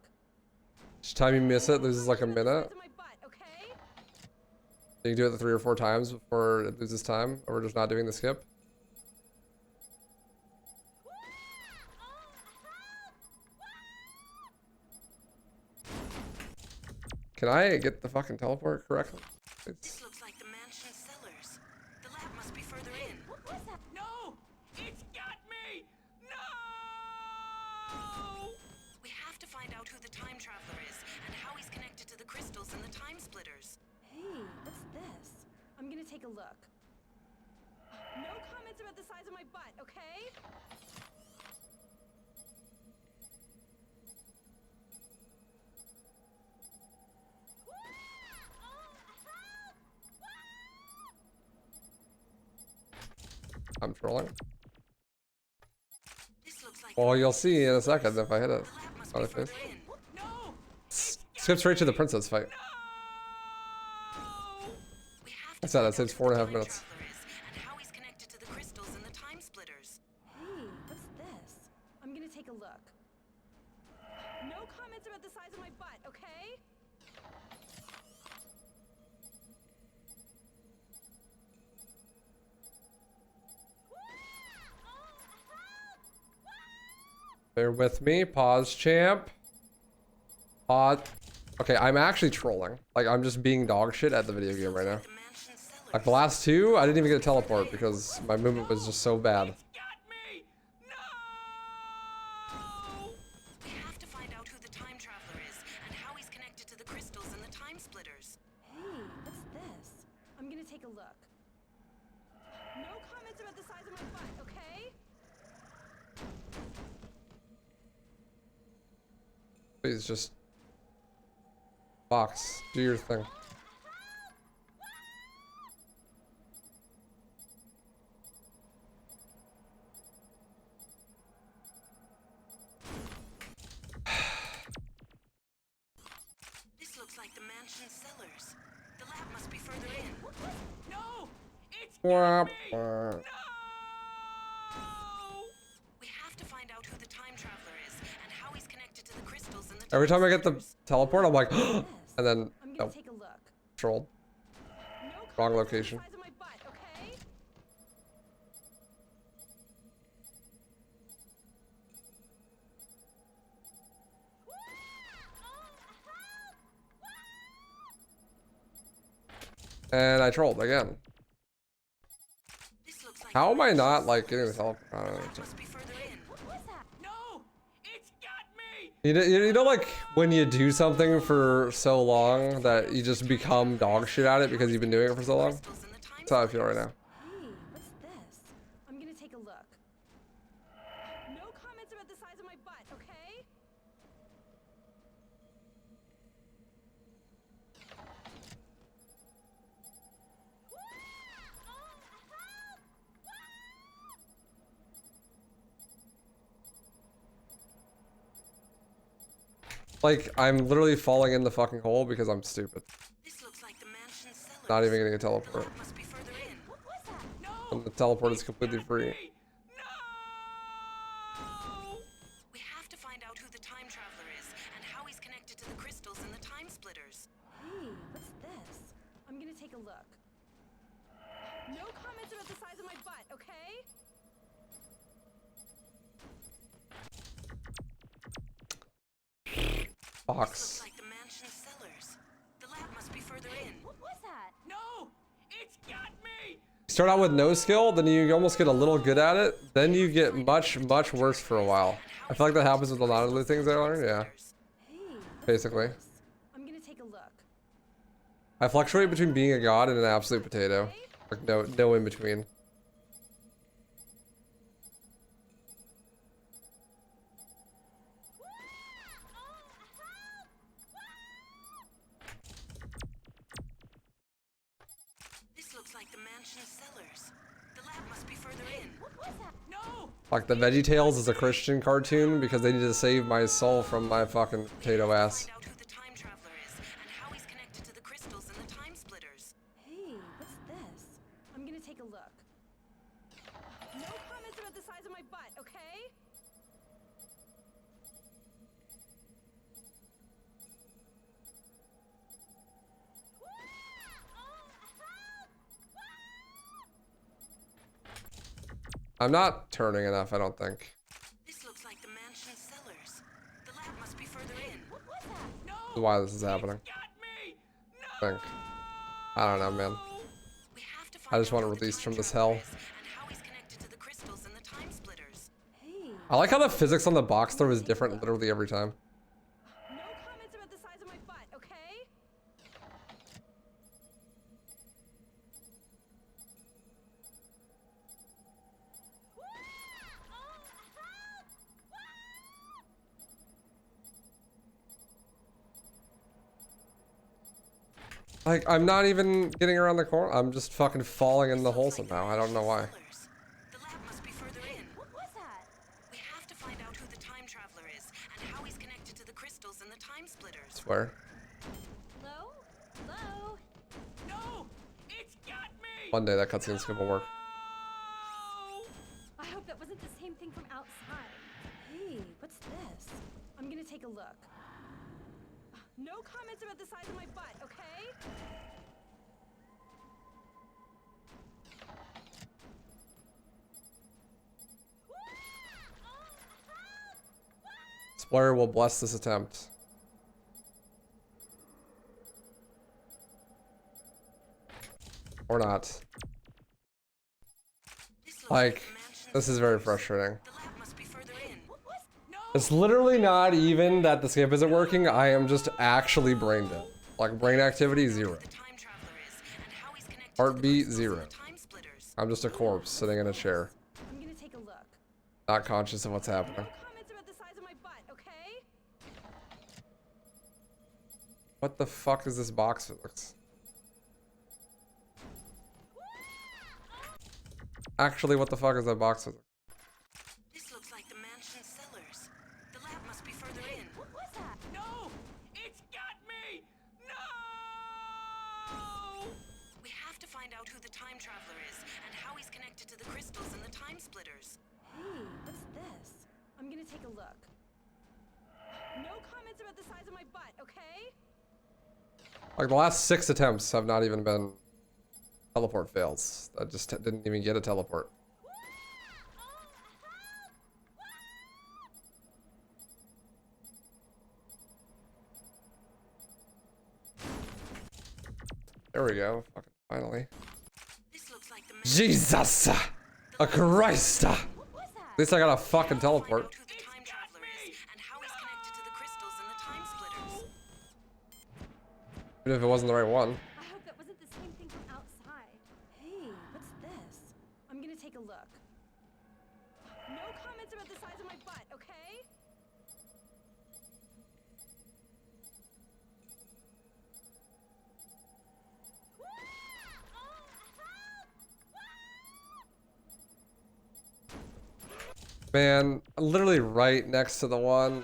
Each time you miss it, loses like a Size minute. of my butt, okay? You can do it 3 or 4 times before it loses time, or we're just not doing the skip. Can I get the fucking teleport correctly? This looks like the mansion's cellars. The lab must be further in. What was that? No! It's got me! No! We have to find out who the time traveler is and how he's connected to the crystals and the time splitters. Hey, what's this? I'm gonna take a look. No comments about the size of my butt, okay? I'm trolling. This looks like Well, you'll see in a second if I hit it. the lab must On be the face. further in. No! Skip straight to the princess fight. We have I said that saves 4.5 minutes. And how he's connected to the crystals and the time splitters. Hey, what's this? I'm gonna take a look. No comments about the size of my butt, okay? Bear with me. Pause, champ. Pause. Okay, I'm actually trolling. Like, I'm just being dog shit at the video game right now. The mansion cellars. Like, the last two, I didn't even get a teleport because my movement was just so bad. Got me! No! We have to find out who the time traveler is and how he's connected to the crystals and the time splitters. Hey, what's this? I'm gonna take a look. No comments about the size of my butt, okay? Please just box. Do your thing. This looks like the mansion cellars. The lab must be further in. No! It's Wah, got me! wah. No! We have to find out who the time traveler is and how he's connected to the crystals and the Every time I get the splitters. teleport, I'm like, This. and then I'm oh, gonna take a look. trolled. No Wrong comments about location. the size of my butt, okay? And I trolled again. This looks like How the am I mansion not like cellars. getting the teleport? I The don't know. lab must be further in. What's that? No! It's got me! You know, like when you do something for so long that you just become dog shit at it because you've been doing it for so long? Crystals and the time That's how I feel right now. Hey, what's this? I'm gonna take a look. No comments about the size of my butt, okay? Like, I'm literally falling in the fucking hole because I'm stupid. This looks like the mansion cellars. Not even getting a The teleport. lab must be further in. What's that? No! And the teleport is It's completely got free. me! No! We have to find out who the time traveler is and how he's connected to the crystals and the time splitters. Hey, what's this? I'm gonna take a look. No comments about the size of my butt, okay? Box. Looks like the mansion cellars. The lab must be further in. What's that? No! It's got me! Start out with no skill, then you almost get a little good at it, then you get much worse for a while. I feel like that happens with a lot of the things I learned, yeah. Hey, what's Basically. this? I'm gonna take a look. I fluctuate between being a god and an absolute potato. Like no in between. This looks like the mansion cellars. The lab must be further in. What's that? No! Like the VeggieTales is a Christian cartoon because they need to save my soul from my fucking potato ass. Find out who the time traveler is and how he's connected to the crystals and the time splitters. Hey, what's this? I'm gonna take a look. No comments about the size of my butt, okay? I'm not turning enough, I don't think. This looks like the mansion cellars. The lab must be further in. What's that? No! This is why this is happening. Got me! I think. I don't know, man. We have to I find just out want to who the release time from this traveler hell. is and how he's connected to the crystals and the time splitters. Hey. I like how the physics on the box throw is different literally every time. No comments about the size of my butt, okay? Like, I'm not even getting around the corner. I'm just fucking falling in the hole Looks like the somehow. I don't know why. mansion cellars. The lab must be further in. What's that? We have to find out who the time traveler is and how he's connected to the crystals and the time splitters. Swear. Hello? Hello? No! It's got One day that cutscene skip will work. I hope that wasn't the same thing from outside. Hey, what's this? I'm gonna take a look. No comments about the size of my butt, okay? Splayer will bless this attempt. Or not. Like, this is very frustrating. It's literally not even that the skip isn't working, I am just actually brain dead. Like, brain activity, 0. Heartbeat, 0. I'm just a corpse sitting in a chair. I'm gonna take a look. Not conscious of what's happening. No comments about the size of my butt, okay? What the fuck is this box physics? Actually, what the fuck is that box physics? This looks like the mansion's cellars. The lab must be further in. What was that? No! It's got me! No! We have to find out who the time traveler is and how he's connected to the crystals and the time splitters. Hey, what's this? I'm gonna take a look. No comments about the size of my butt, okay? Like, the last 6 attempts have not even been teleport fails. I just didn't even get a teleport. There we go. Fucking finally. This looks like the Jesus! A Christ! At least I got a fucking teleport. who the time traveler is and how he's connected to the crystals and the time splitters. Even if it wasn't the right one. I hope that wasn't the same thing from outside. Hey, what's this? I'm gonna take a look. No comments about the size of my butt, okay? Man, literally right next to the one.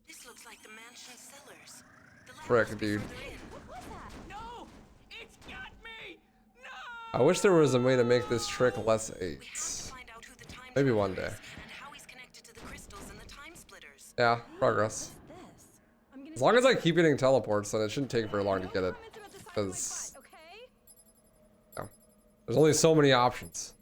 This looks like the mansion's cellars. The lab Frick, must be dude. further in. What was that? No! It's got me! No! I wish there was a way to make this trick less We have to 8s. find out who the time Maybe traveler one day. is and how he's connected to the crystals and the time splitters. Yeah, progress. What's this? I'm gonna As long as I keep getting teleports, then it shouldn't take very long to get it. comments about the size of my Because butt, okay? there's only so many options.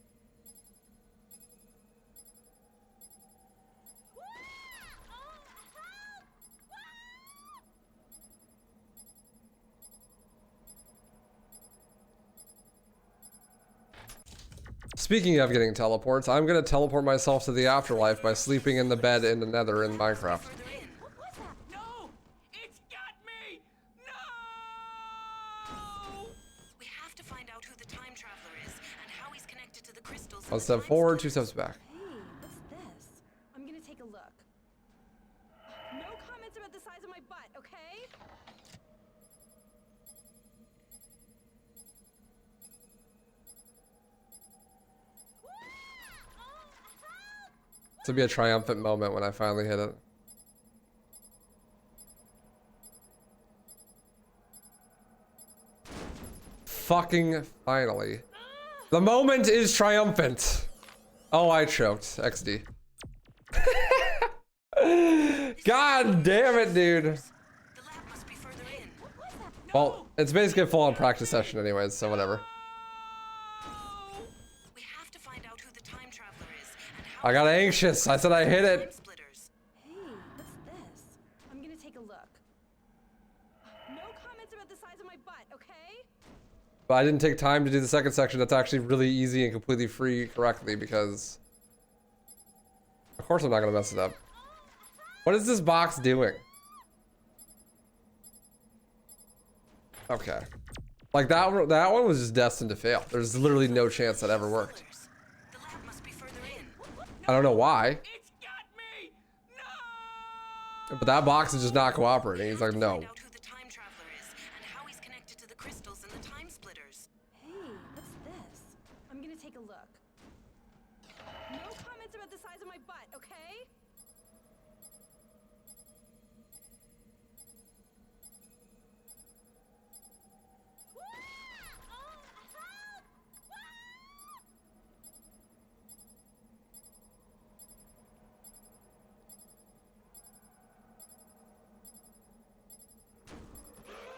Speaking of getting teleports, I'm gonna teleport myself to the afterlife by sleeping in the bed in the nether in Minecraft. Further in. What was that? No! It's got me! No! We have to find out who the time traveler is and how he's connected to the crystals. and One the step time forward, 2 splitters. steps back. Hey, what's this? I'm gonna take a look. No comments about the size of my butt, okay? This will be a triumphant moment when I finally hit it. Fucking finally. The moment is triumphant. Oh, I choked. XD. God damn it, dude. The lab must be further in. Well, it's basically a full-on practice session anyways, so whatever. We have to find out who the time traveler is and how I got anxious. I said I hit time it. splitters. Hey, what's this? I'm gonna take a look. No comments about the size of my butt, okay? But I didn't take time to do the second section. That's actually really easy and completely free correctly because... Of course I'm not gonna mess it up. What is this box doing? Okay. Like that one was just destined to fail. There's literally no chance that ever worked. The lab must be further in. I don't know why, It's got me! No! but that box is just not cooperating. He's like, no. Find out who the time traveler is and how he's connected to the crystals and the time splitters. Hey, what's this? I'm gonna take a look. No comments about the size of my butt, okay?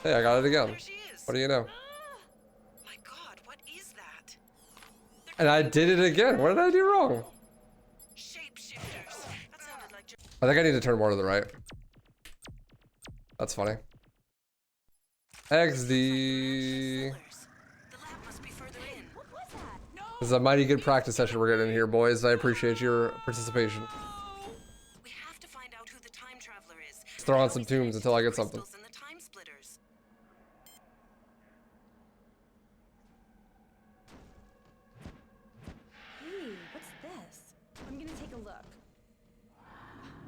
Hey, I got it again. There she is. What do you know? My God, what is that? And I did it again. What did I do wrong? Shapeshifters. That sounded like I think I need to turn more to the right. That's funny. XD. The lab must be further in. This is a mighty good practice session we're getting in here, boys. I appreciate your participation. We have to find out who the time traveler is. Let's throw on some tunes until I get something. Crystals and the time splitters. Hey, what's this? I'm gonna take a look.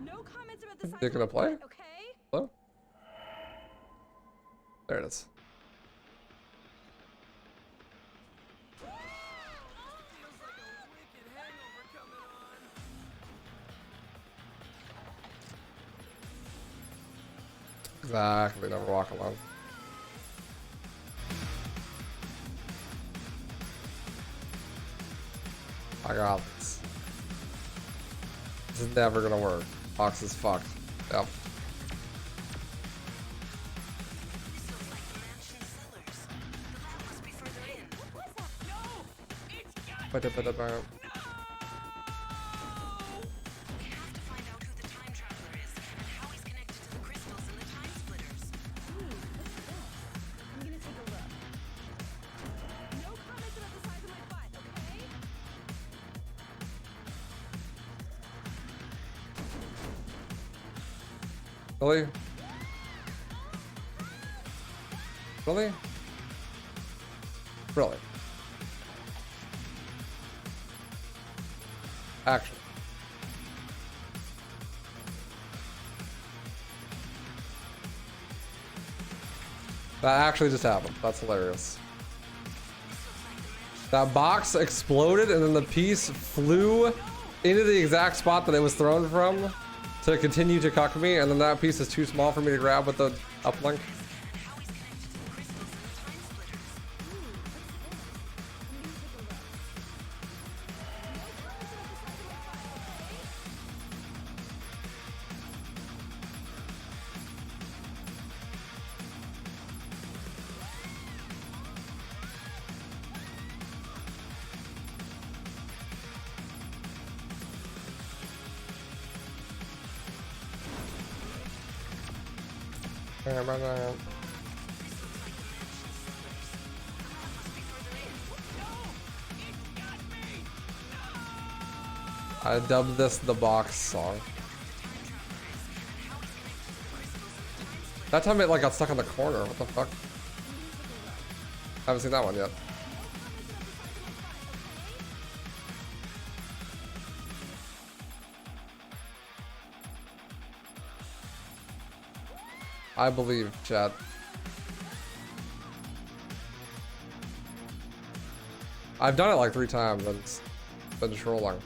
No comments about the size They're of gonna my play? butt, okay? Hello? There it is. Exactly, never walk alone. I got this. This is never gonna work. Box is fucked. Yep. This looks like the mansion cellars. The lab must be further in. Ba-da-ba-da-ba. We have to find out who the time traveler is and how he's connected to the crystals and the time splitters. Hey, what's this? I'm gonna take a look. No comments about the size of my butt, okay? Really? Really? Really? Action. That actually just happened. That's hilarious. That box exploded and then the piece flew into the exact spot that it was thrown from to continue to cuck me, and then that piece is too small for me to grab with the uplink. And how he's connected to the crystals and the time splitters. I dubbed this the box song. That time it like got stuck in the corner. What the fuck? Haven't seen that one yet. I believe, chat. I've done it like 3 times and it's been trolling.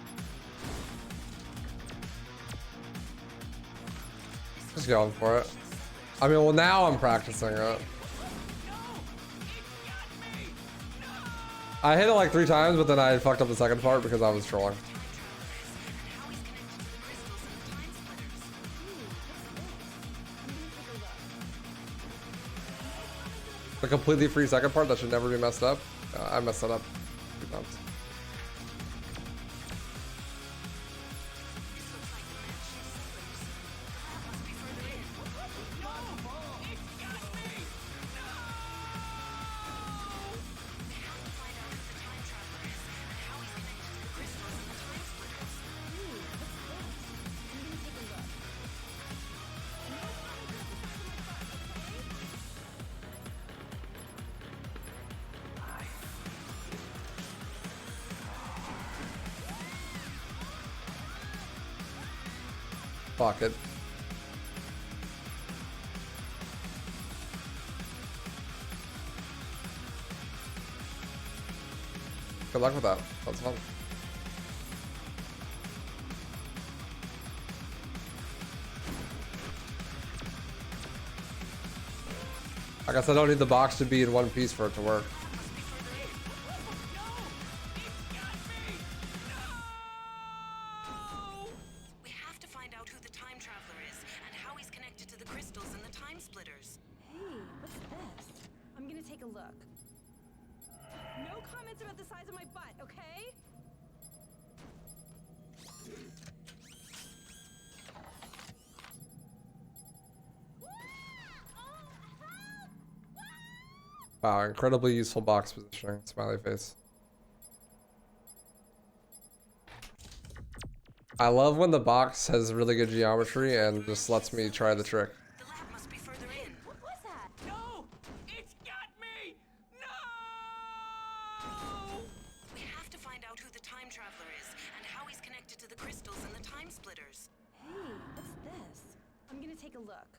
Just going for it. I mean, well, now I'm practicing it. I hit it like 3 times, but then I fucked up the second part because I was trolling. The completely free second part that should never be messed up. I messed that up 2 times. Fuck it. Good luck with that. That's fun. I guess I don't need the box to be in one piece for it to work. We have to find out who the time traveler is and how he's connected to the crystals and the time splitters. Hey, what's this? look. No comments about the size of my butt, okay? Wow, incredibly useful box positioning. Smiley face. I love when the box has really good geometry and just lets me try the trick. The lab must be further in. What was that? No! It's got me! No! We have to find out who the time traveler is and how he's connected to the crystals and the time splitters. Hey, what's this? I'm gonna take a look.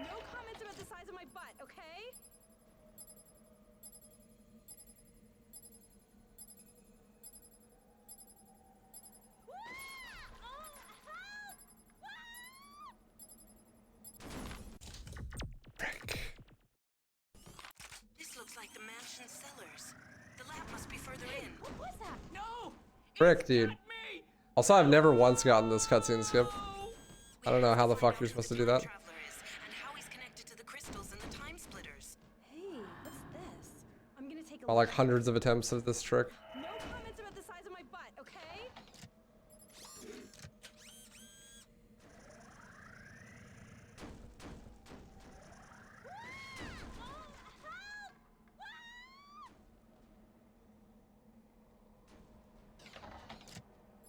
No comments about the size of my butt, okay? Frick. This looks like the mansion cellars. The lab must be further in. What was that? No! Frick, dude. Me! Also, I've never once gotten this cutscene skip. We I don't know have how to the find fuck out you're who supposed the to do time that. traveler is and how he's connected to the crystals and the time splitters. Hey, what's this? I'm gonna take a Well, look. like hundreds of attempts at this trick. No comments about the size of my butt, okay?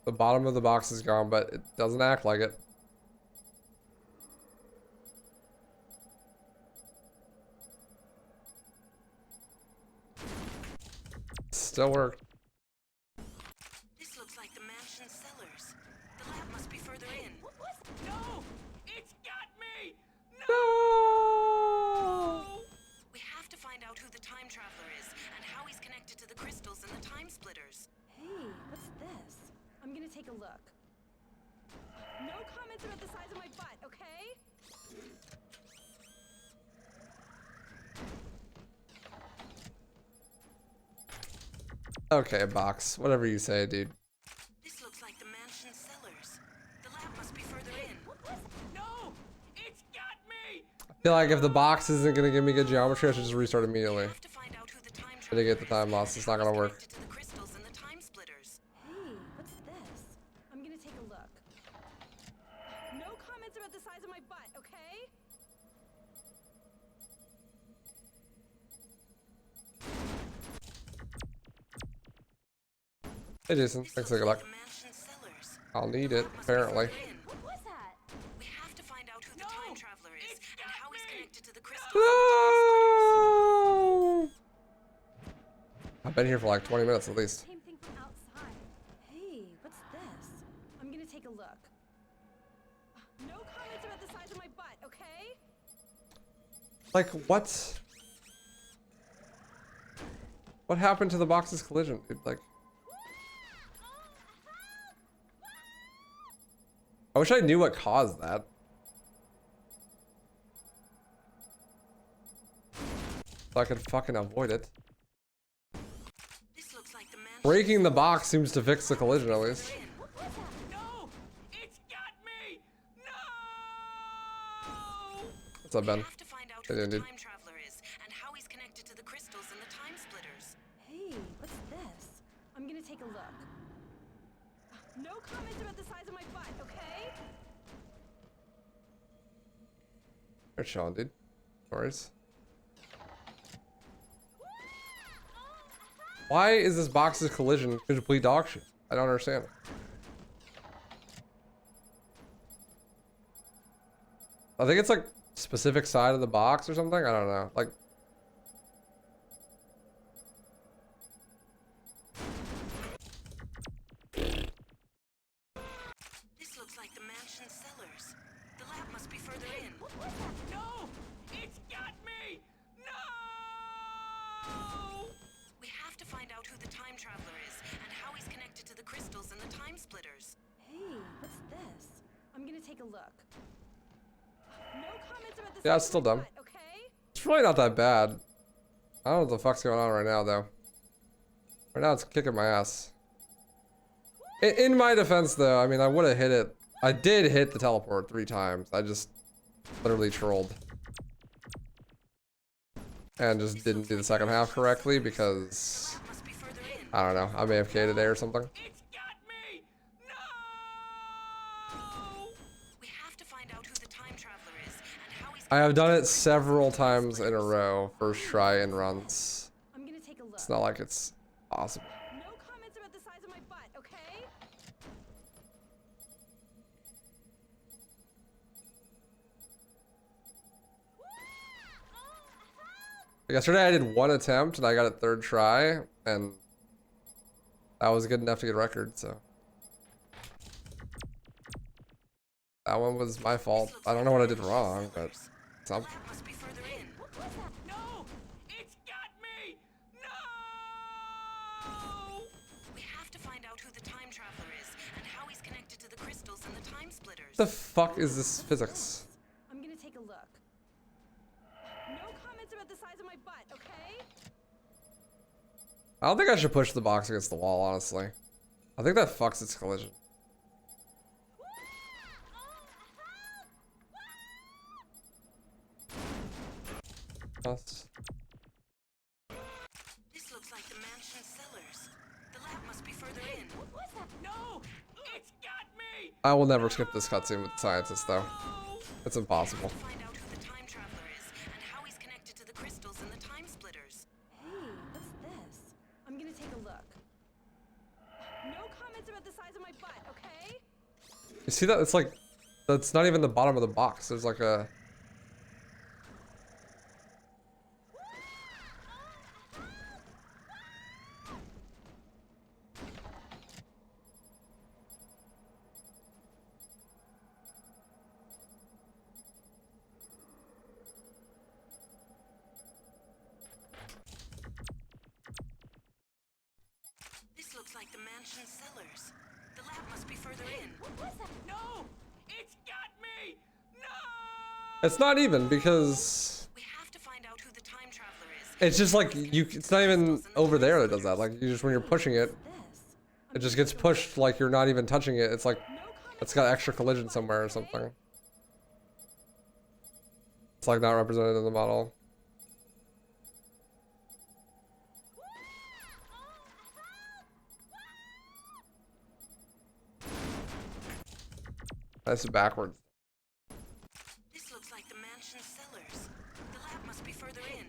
The bottom of the box is gone, but it doesn't act like it. Still worked. This looks like the mansion cellars. The lab must be further in. No! It's got me! No! We have to find out who the time traveler is and how he's connected to the crystals and the time splitters. Hey, what's this? I'm gonna take a look. No comments about the size of my butt, okay? Okay, box. Whatever you say, dude. This looks like the mansion cellars. The lab must be further in. No! It's got me! I feel like if the box isn't gonna give me good geometry, I should just restart immediately. Have to find out who the time To traveler get the is time loss, and it's not how gonna he's work. connected to the crystals and the time splitters. Hey, what's this? I'm gonna take a look. No comments about the size of my butt, okay? Hey, Jason. Thanks for good luck. The mansion cellars. I'll need it, apparently. What was that? We have to find out who the time traveler is and how he's connected to the crystals. No! I've been here for like 20 minutes at least. Same thing from outside. Hey, what's this? I'm gonna take a look. No comments about the size of my butt, okay? Like, what? What happened to the box's collision, dude? Like, I wish I knew what caused that. So I could fucking avoid it. This looks like the mansion. Breaking the box seems to fix the collision at least. No! It's got me! No! What's up, Ben? We have to find out Hey, who the dude. time traveler is and how he's connected to the crystals and the time splitters. Hey, what's this? I'm gonna take a look. No comments about the size of my butt, okay? You're chilling, dude. No worries. Why is this box's collision complete dog shit? I don't understand. I think it's like specific side of the box or something. I don't know. Like, This looks like the mansion cellars. The lab must be further in. No! It's got me! No! We have to find out who the time traveler is and how he's connected to the crystals and the time splitters. Hey, what's this? I'm gonna take a look. No comments about the Yeah, size it's still of my dumb. butt, okay? it's really not that bad. I don't know what the fuck's going on right now, though. Right now, it's kicking my ass. In my defense, though, I mean, I would have hit it. I did hit the teleport 3 times. I just literally trolled. and just didn't do the second half correctly because I don't know, I'm AFK today or something. It's got me! No! We have to find out who the time traveler is and how he's I have done it several times in a row, first try and runs. I'm gonna take a look. It's not like it's awesome. No comments about the size of my butt, okay? Yesterday I did one attempt and I got it third try, and that was good enough to get a record, so. That one was my fault. I don't know what I did wrong, but something. must be further in. No! It's got me! No! We have to find out who the time traveler is and how he's connected to the crystals and the time splitters. What the fuck is this physics? I'm gonna take a look. No comments about the size of my butt, okay? I don't think I should push the box against the wall, honestly. I think that fucks its collision. This looks like the mansion cellars. The lab must be further in. No! It's got me! I will never skip this cutscene with the scientist, though. It's impossible. Find out who the time traveler is and how he's connected to the crystals and the time splitters. Hey, what's this? I'm gonna take a look. No comments about the size of my butt, okay? You see that? It's like, that's not even the bottom of the box. There's like a... This looks like the mansion cellars. The lab must be further in. No! It's got me! No! It's not even, because... We have to find out who the time traveler is. It's just like, you. It's not even over there that does that. Like, you just, when you're pushing it, it just gets pushed like you're not even touching it. It's like, it's got extra collision somewhere or something. It's like not represented in the model. That's backwards. This looks like the mansion cellars. The lab must be further in.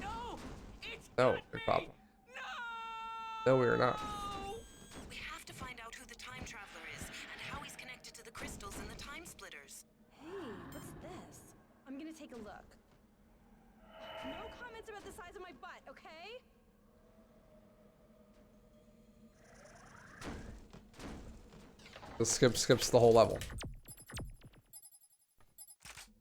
No! It's No, got big me! problem. No! No, we are not. We have to find out who the time traveler is and how he's connected to the crystals and the time splitters. Hey, what's this? I'm gonna take a look. No comments about the size of my butt, okay? The skips the whole level.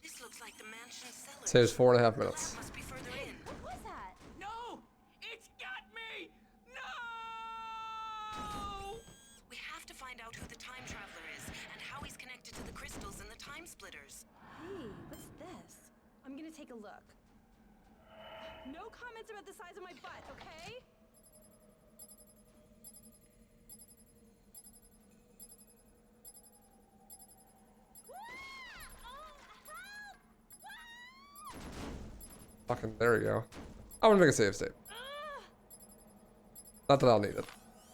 This looks like the mansion cellars. Saves 4.5 The minutes. lab must be further in. What was that? No! It's got me! No! We have to find out who the time traveler is and how he's connected to the crystals and the time splitters. Hey, what's this? I'm gonna take a look. No comments about the size of my butt, okay? Fucking, there we go. I'm gonna make a save state. Not that I'll need it.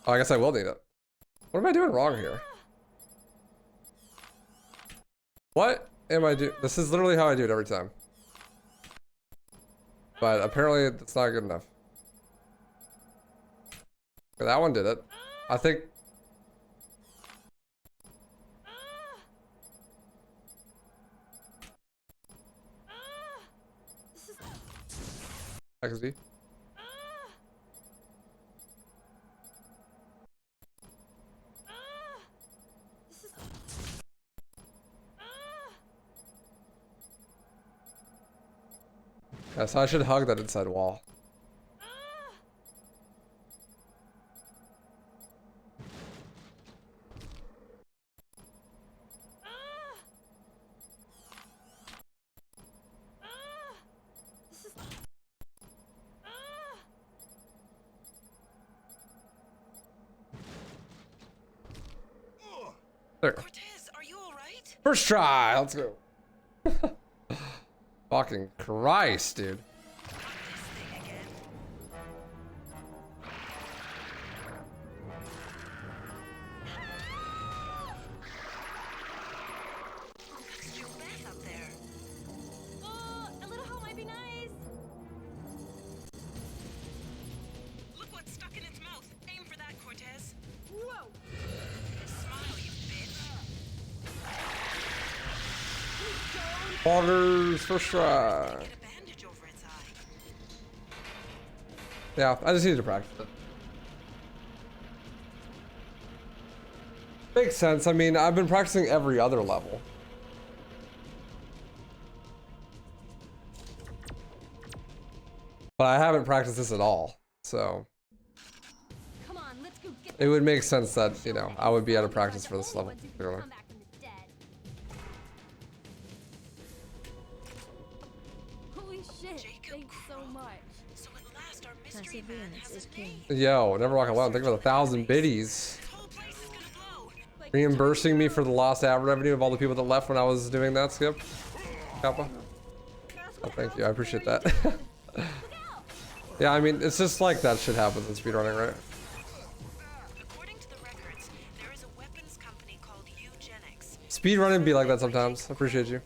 Oh, I guess I will need it. What am I doing wrong here? What am I doing? This is literally how I do it every time. But apparently it's not good enough. Okay, that one did it. I think... XD. Yeah, so I should hug that inside wall. There. Cortez, are you alright? First try, let's go. Fucking Christ, dude. Got this thing. Poggers first try. Get a bandage over its eye. Yeah, I just need to practice it. Makes sense. I mean, I've been practicing every other level. But I haven't practiced this at all, so Come on, let's go get it would make sense that, you know, I would be out of practice for this level. Clearly. come back from the dead. Holy shit! Thanks so much. So at last our mystery man Perseverance has is a name. king. Yo, never walk alone. Think about 1,000 biddies. This whole place is gonna blow. Reimbursing me for the lost ad revenue of all the people that left when I was doing that, Skip. Kappa. Oh, thank you. I appreciate that. Yeah, I mean, it's just like that shit happens in speedrunning, right? According to the records, there is a weapons company called Eugenics. Speedrunning be like that sometimes. Appreciate you.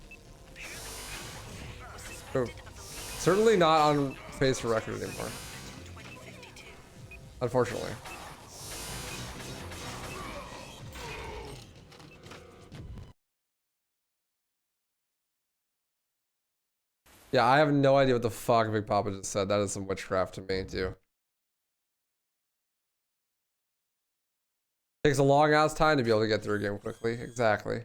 Oh. Certainly not on pace for record anymore. 2052. Unfortunately. Yeah, I have no idea what the fuck Big Papa just said. That is some witchcraft to me, too. Takes a long ass time to be able to get through a game quickly. Exactly.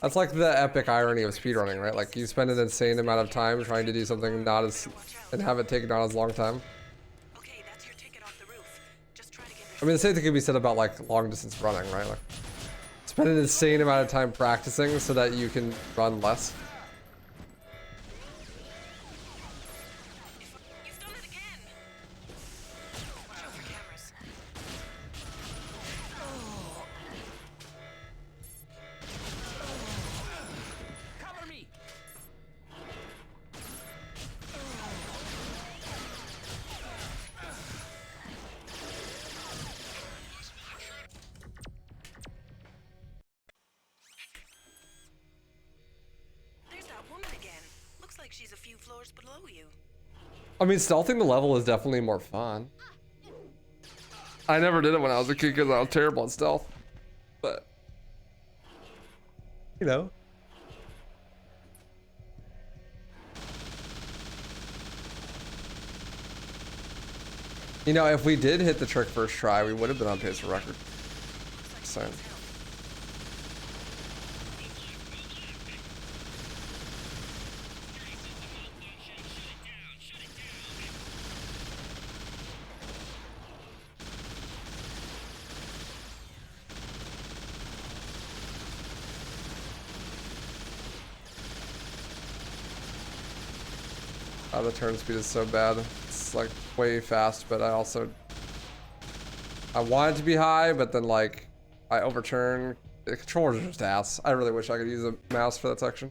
That's like the epic irony of speedrunning, right? Like, you spend an insane amount of time trying to do something not as... and have it take not as long time. Okay, that's your ticket off the roof. Just try to get I mean, the same thing could be said about, like, long distance running, right? Like, spend an insane amount of time practicing so that you can run less. You've done it again. Watch out for cameras. Cover me! There's that woman again. Looks like she's a few floors below you. I mean, stealthing the level is definitely more fun. I never did it when I was a kid because I was terrible at stealth. But, you know. You know, if we did hit the trick first try, we would have been on pace for record. So. Oh, the turn speed is so bad. It's like way fast, but I also... I want it to be high, but then like, I overturn. The controllers are just ass. I really wish I could use a mouse for that section.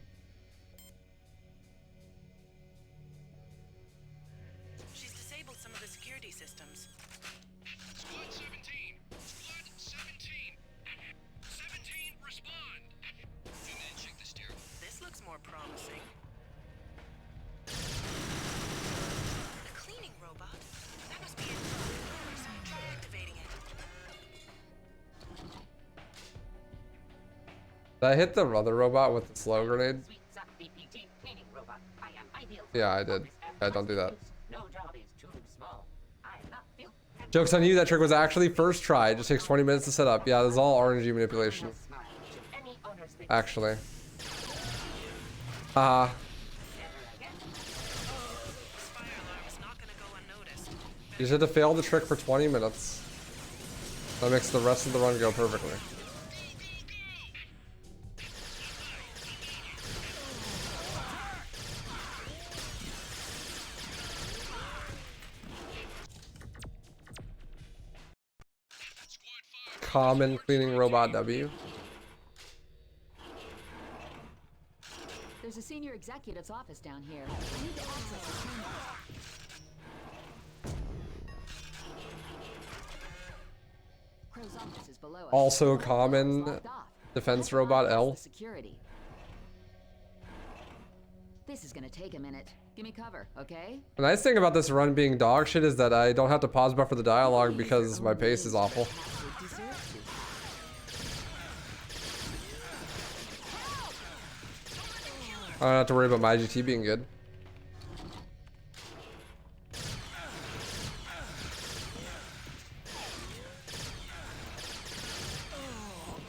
She's disabled some of the security systems. Squad 17! Squad 17! 17, respond! And then check the steering. This looks more promising. The cleaning robot? That must be it. Try activating it. Did I hit the other robot with the slow grenade? Yeah, I did. Yeah, don't do that. Joke's on you, that trick was actually first try. It just takes 20 minutes to set up. Yeah, this is all RNG manipulation. Actually. Haha. This fire alarm is not gonna go unnoticed. You just have to fail the trick for 20 minutes. That makes the rest of the run go perfectly. Common cleaning robot W. There's a senior executive's office down here. I need to access the chambers. Crow's office is below us. Also It's common locked off. defense That's robot why I L. lost the security. This is gonna take a minute. Give me cover, okay? The nice thing about this run being dog shit is that I don't have to pause buffer the dialogue because my pace is awful. I don't have to worry about my GT being good.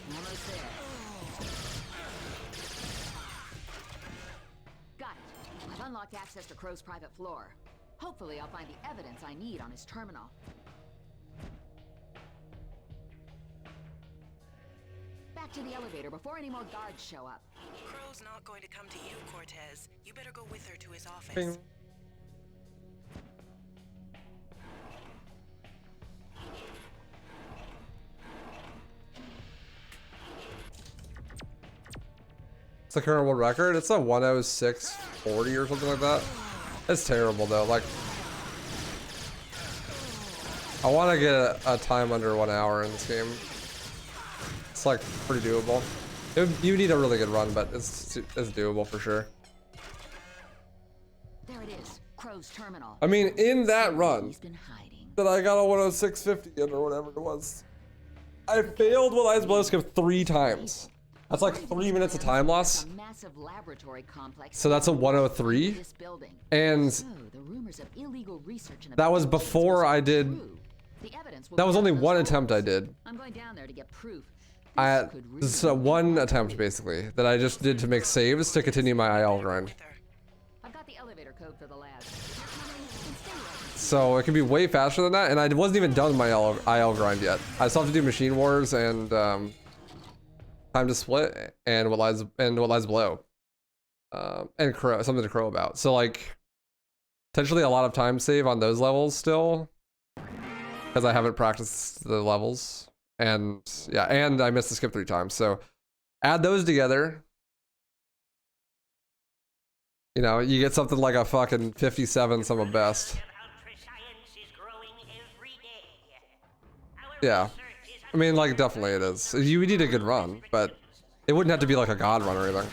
Almost there. Got it. I've unlocked access to Crow's private floor. Hopefully I'll find the evidence I need on his terminal. Back to the elevator before any more guards show up. Crow's not going to come to you, Cortez. You better go with her to his office. Bing. It's the current world record. It's a 106.40 or something like that. It's terrible though. Like, I want to get a time under 1 hour in this game. It's like pretty doable. You need a really good run, but it's doable for sure. There it is, Crow's terminal. I mean, in that run He's been hiding. that I got a 106.50 in or whatever it was, I failed with Eyes Below Skip 3 times. That's like 3 minutes of time loss. A massive laboratory complex. So that's a 103. This building. And So, the rumors of illegal research in the that was building before I did. true. The evidence will That be was out only of those one files. attempt I did. I'm going down there to get proof. This is one attempt basically that I just did to make saves to continue my IL grind. I've got the elevator code for the lab. So it can be way faster than that, and I wasn't even done with my IL grind yet. I still have to do Machine Wars and Time to Split and What Lies Below, and Crow, something to crow about. So like, potentially a lot of time save on those levels still, because I haven't practiced the levels. And yeah, and I missed the skip 3 times. So add those together. You know, you get something like a fucking 57 some of best. Yeah. I mean, like, definitely it is. You need a good run, but it wouldn't have to be like a god run or anything.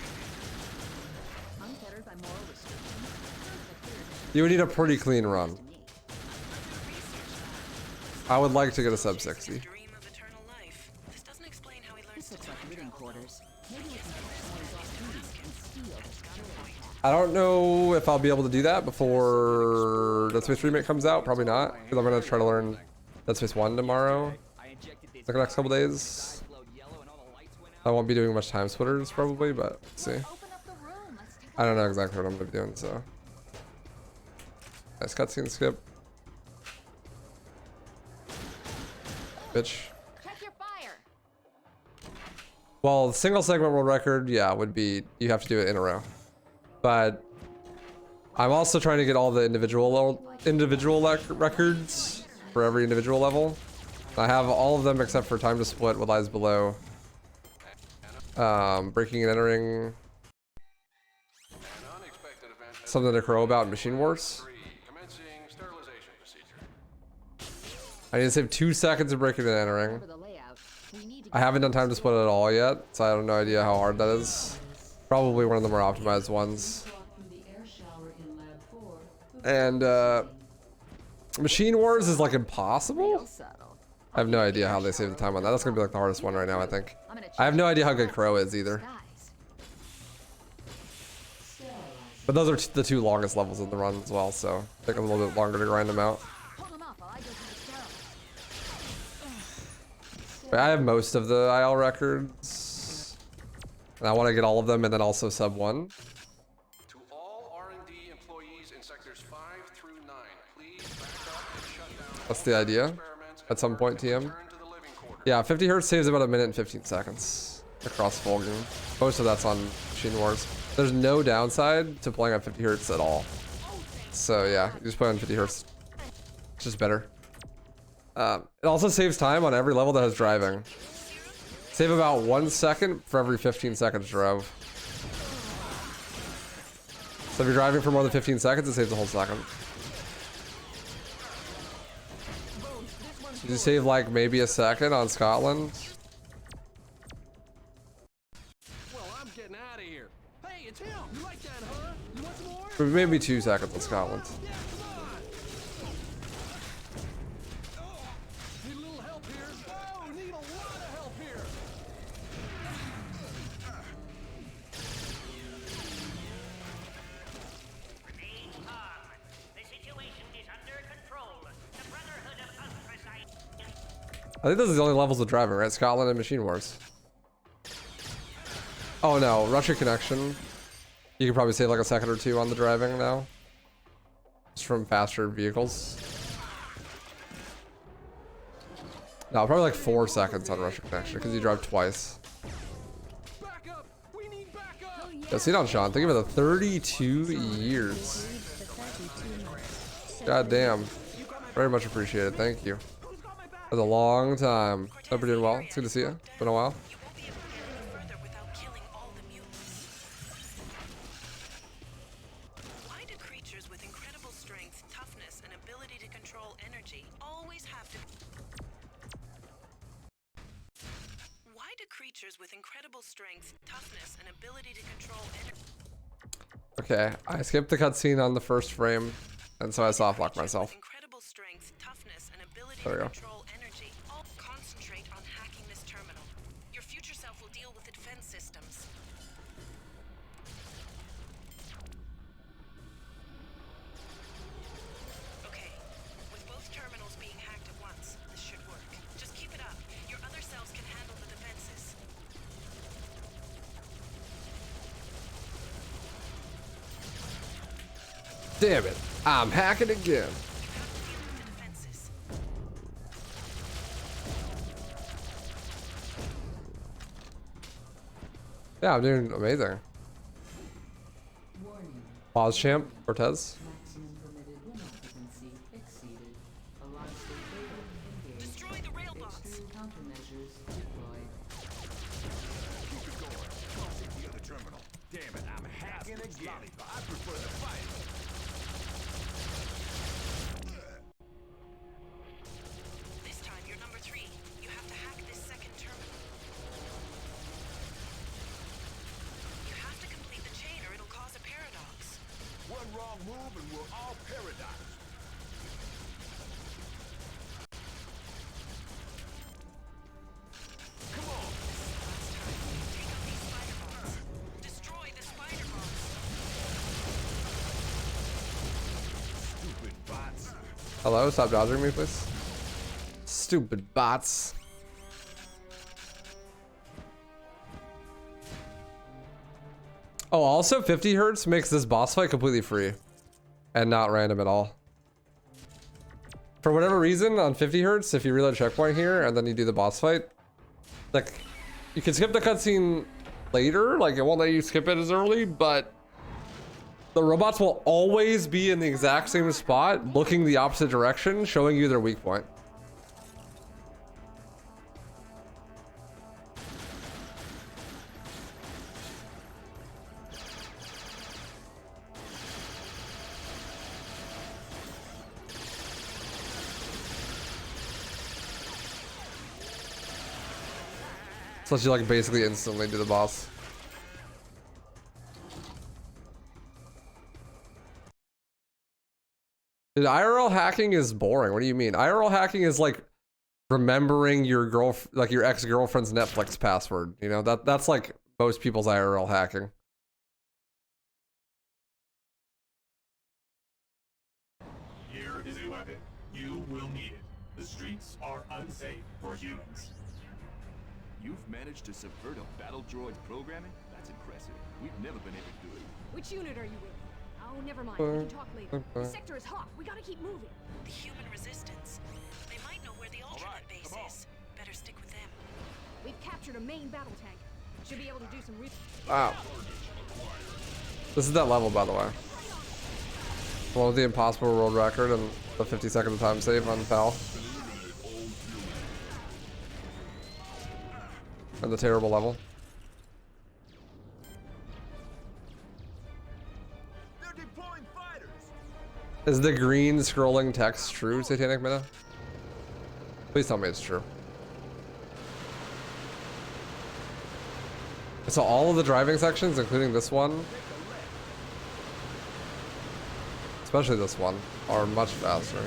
Unfettered by moral restrictions. You would need a pretty clean run. I would like to get a sub 60. This looks like living quarters. Maybe we can catch some of these off-duties and steal the security pack. I don't know if I'll be able to do that before Dead Space Remake comes out. Probably not, because I'm going to try to learn Dead Space 1 tomorrow. Like the next couple days. I won't be doing much Time Splitters probably, but let's see. I don't know exactly what I'm going to be doing, so. Nice cutscene skip. Bitch. Check your fire. Well, single segment world record, yeah, would be, you have to do it in a row. But I'm also trying to get all the individual records for every individual level. I have all of them except for Time to Split, What Lies Below, Breaking and Entering, something to crow about, Machine Wars. I need to save 2 seconds of Breaking and Entering. I haven't done Time to Split at all yet, so I have no idea how hard that is. Probably one of the more optimized ones. And Machine Wars is like impossible. I have no idea how they save the time on that. That's gonna be like the hardest one right now, I think. I have no idea how good Crow is either. But those are the 2 longest levels in the run as well, so take a little bit longer to grind them out. But I have most of the IL records, and I want to get all of them, and then also sub 1. To all R&D employees in sectors 5 through 9, please back up and shut down. That's the idea. At some point, TM. Yeah, 50 Hertz saves about 1 minute and 15 seconds across full game. Most of that's on Machine Wars. There's no downside to playing on 50 Hertz at all. So yeah, you just play on 50 Hertz. It's just better. It also saves time on every level that has driving. Save about 1 second for every 15 seconds drove. So if you're driving for more than 15 seconds, it saves a whole second. Did you save like maybe a second on Scotland? Well, I'm getting out of here. Hey, it's him. You like that, huh? You want some more? Maybe 2 seconds on Scotland. Yeah, come on. Need a little help here. Oh, need a lot of help here. I think this is the only levels of driving, right? Scotland and Machine Wars. Oh no, Russia Connection. You could probably save like a second or two on the driving now. Just from faster vehicles. No, probably like 4 seconds on Russia Connection because you drive twice. Yeah, see down, Sean. Thank you for the 32 years. God damn. Very much appreciated. Thank you. That's a long time. Hope you're doing well. It's good to see you. It's been a while. Why do creatures with incredible strength, toughness, and ability to control energy always have to... Why do creatures with incredible strength, toughness, and ability to control energy... Okay, I skipped the cutscene on the first frame, and so I soft locked myself. Incredible strength, toughness, and ability There we to go. control energy. All concentrate on hacking this terminal. Your future self will deal with the defense systems. Okay, with both terminals being hacked at once, this should work. Just keep it up. Your other selves can handle the defenses. Damn it. I'm hacking again. Yeah, I'm doing amazing. Pause champ, Cortez. Destroy the rail box. The other terminal. Damn it, I'm hacking again. I prefer the fight. This time, you're number 3. You have to hack this second terminal. You have to complete the chain or it'll cause a paradox. One wrong move and we're all paradox. Come on. Take out these spider bots. Destroy the spider bots. Stupid bots. Hello, stop dodging me, please. Stupid bots. Oh, also 50 hertz makes this boss fight completely free and not random at all. For whatever reason, on 50 hertz, if you reload checkpoint here and then you do the boss fight, like you can skip the cutscene later, like it won't let you skip it as early, but the robots will always be in the exact same spot, looking the opposite direction, showing you their weak point. So you like basically instantly do the boss. Dude, IRL hacking is boring. What do you mean? IRL hacking is like remembering your like your ex-girlfriend's Netflix password. You know, that's like most people's IRL hacking. Here is a weapon. You will need it. The streets are unsafe for humans. You've managed to subvert a battle droid's programming? That's impressive. We've never been able to do it. Which unit are you with? Oh, never mind. We can talk later. The sector is hot. We gotta keep moving. The human resistance. They might know where the alternate base is. Better stick with them. We've captured a main battle tank. Should be able to do some Wow. This is that level, by the way. The one with the impossible world record and the 50-second time save on PAL. And the terrible level. They're deploying fighters. Is the green scrolling text true, Satanic Meta? Please tell me it's true. So all of the driving sections, including this one, especially this one, are much faster.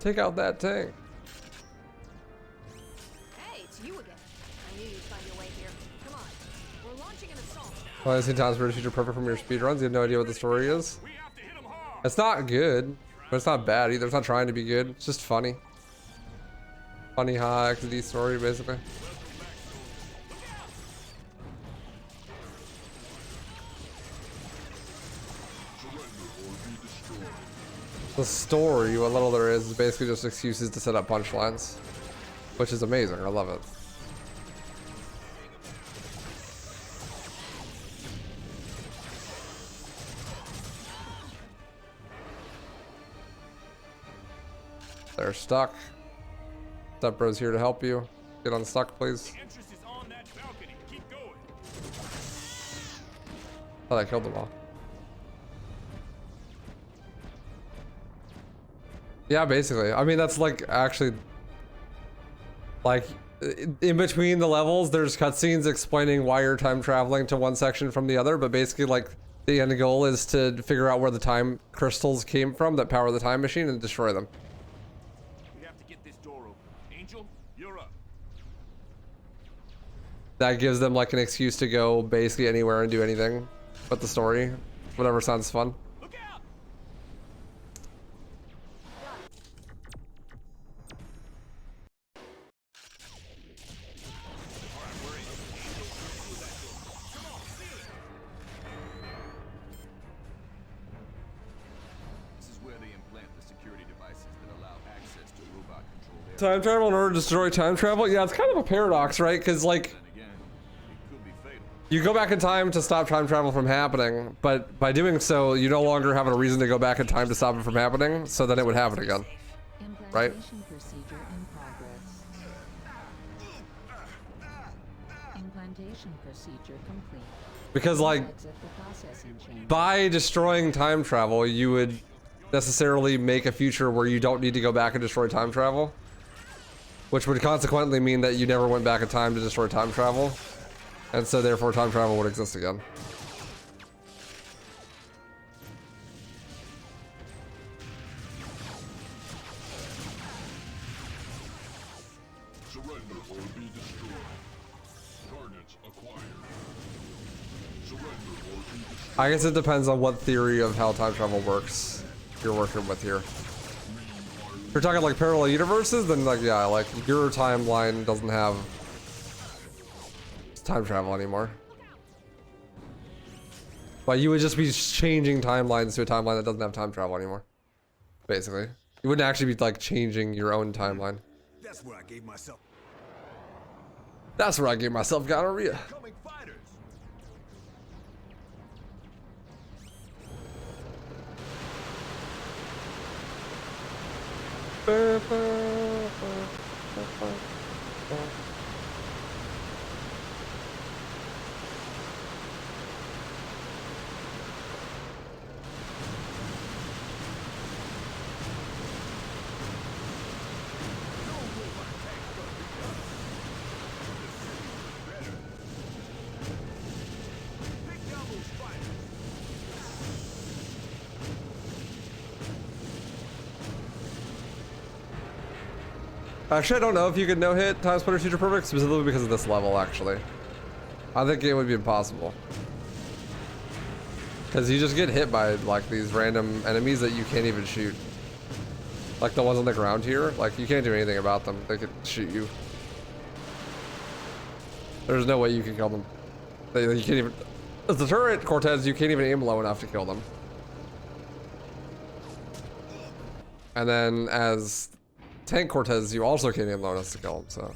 Take out that tank. Hey, it's you again. I knew you'd find your way here. Come on. We're launching an assault. Well, I see TimeSplitters feature perfect from your speedruns. You have no idea what the story is. It's not good, but it's not bad either. It's not trying to be good. It's just funny. Funny ha XD story, basically. The story, what little there is basically just excuses to set up punchlines, which is amazing. I love it. They're stuck. Step Bro's here to help you. Get unstuck, please. Thought I killed them all. Yeah, basically. I mean, that's like actually like in between the levels, there's cutscenes explaining why you're time traveling to one section from the other, but basically like the end goal is to figure out where the time crystals came from that power the time machine and destroy them. We have to get this door open. Angel, you're up. That gives them like an excuse to go basically anywhere and do anything but the story. Whatever sounds fun. Time travel in order to destroy time travel? Yeah, it's kind of a paradox, right? Because like you go back in time to stop time travel from happening, but by doing so, you no longer have a reason to go back in time to stop it from happening, so then it would happen again, right? Implantation procedure complete. Because like by destroying time travel, you would necessarily make a future where you don't need to go back and destroy time travel, which would consequently mean that you never went back in time to destroy time travel, and so therefore time travel would exist again. Surrender or be destroyed. Targets acquired. Surrender or be destroyed. I guess it depends on what theory of how time travel works you're working with here. If you're talking like parallel universes, then like yeah, like your timeline doesn't have time travel anymore. But you would just be changing timelines to a timeline that doesn't have time travel anymore. Basically. You wouldn't actually be like changing your own timeline. That's where I gave myself. That's where I gave myself gonorrhea. Actually, I don't know if you could no-hit TimeSplitters Future Perfect specifically because of this level, actually. I think it would be impossible. Because you just get hit by, like, these random enemies that you can't even shoot. Like the ones on the ground here, like, you can't do anything about them. They could shoot you. There's no way you can kill them. You can't even... As the turret, Cortez, you can't even aim low enough to kill them. And then, as... Tank Cortez, you also can't aim low enough to kill him, so.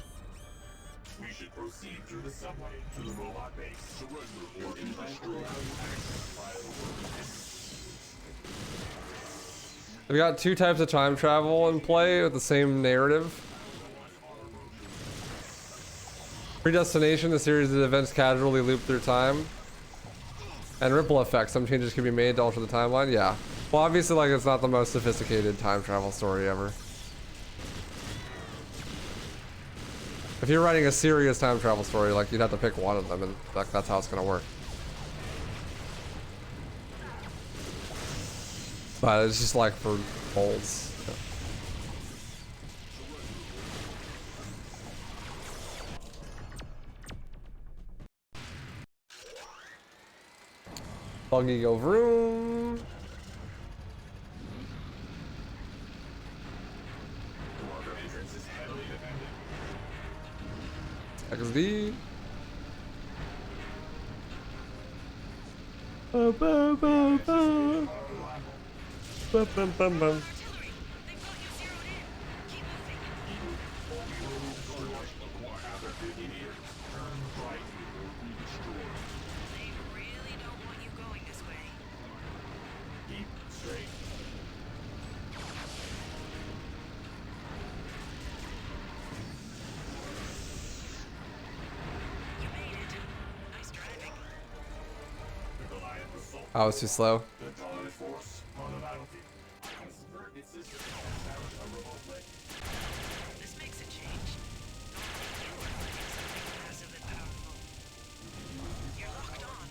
We should proceed through the subway to the robot base. Surrender or be destroyed. We've got two types of time travel in play with the same narrative. Predestination, a series of events casually loop through time. And ripple effect, some changes can be made to alter the timeline. Yeah. Well, obviously, like, it's not the most sophisticated time travel story ever. If you're writing a serious time travel story, like, you'd have to pick one of them, and like, that's how it's gonna work. But it's just like for bolts. Buggy go vroom. XD. Bum, bum, bum, bum. Bum, bum, bum, bum. I was too slow. This makes a change. Passive and powerful. You're locked on.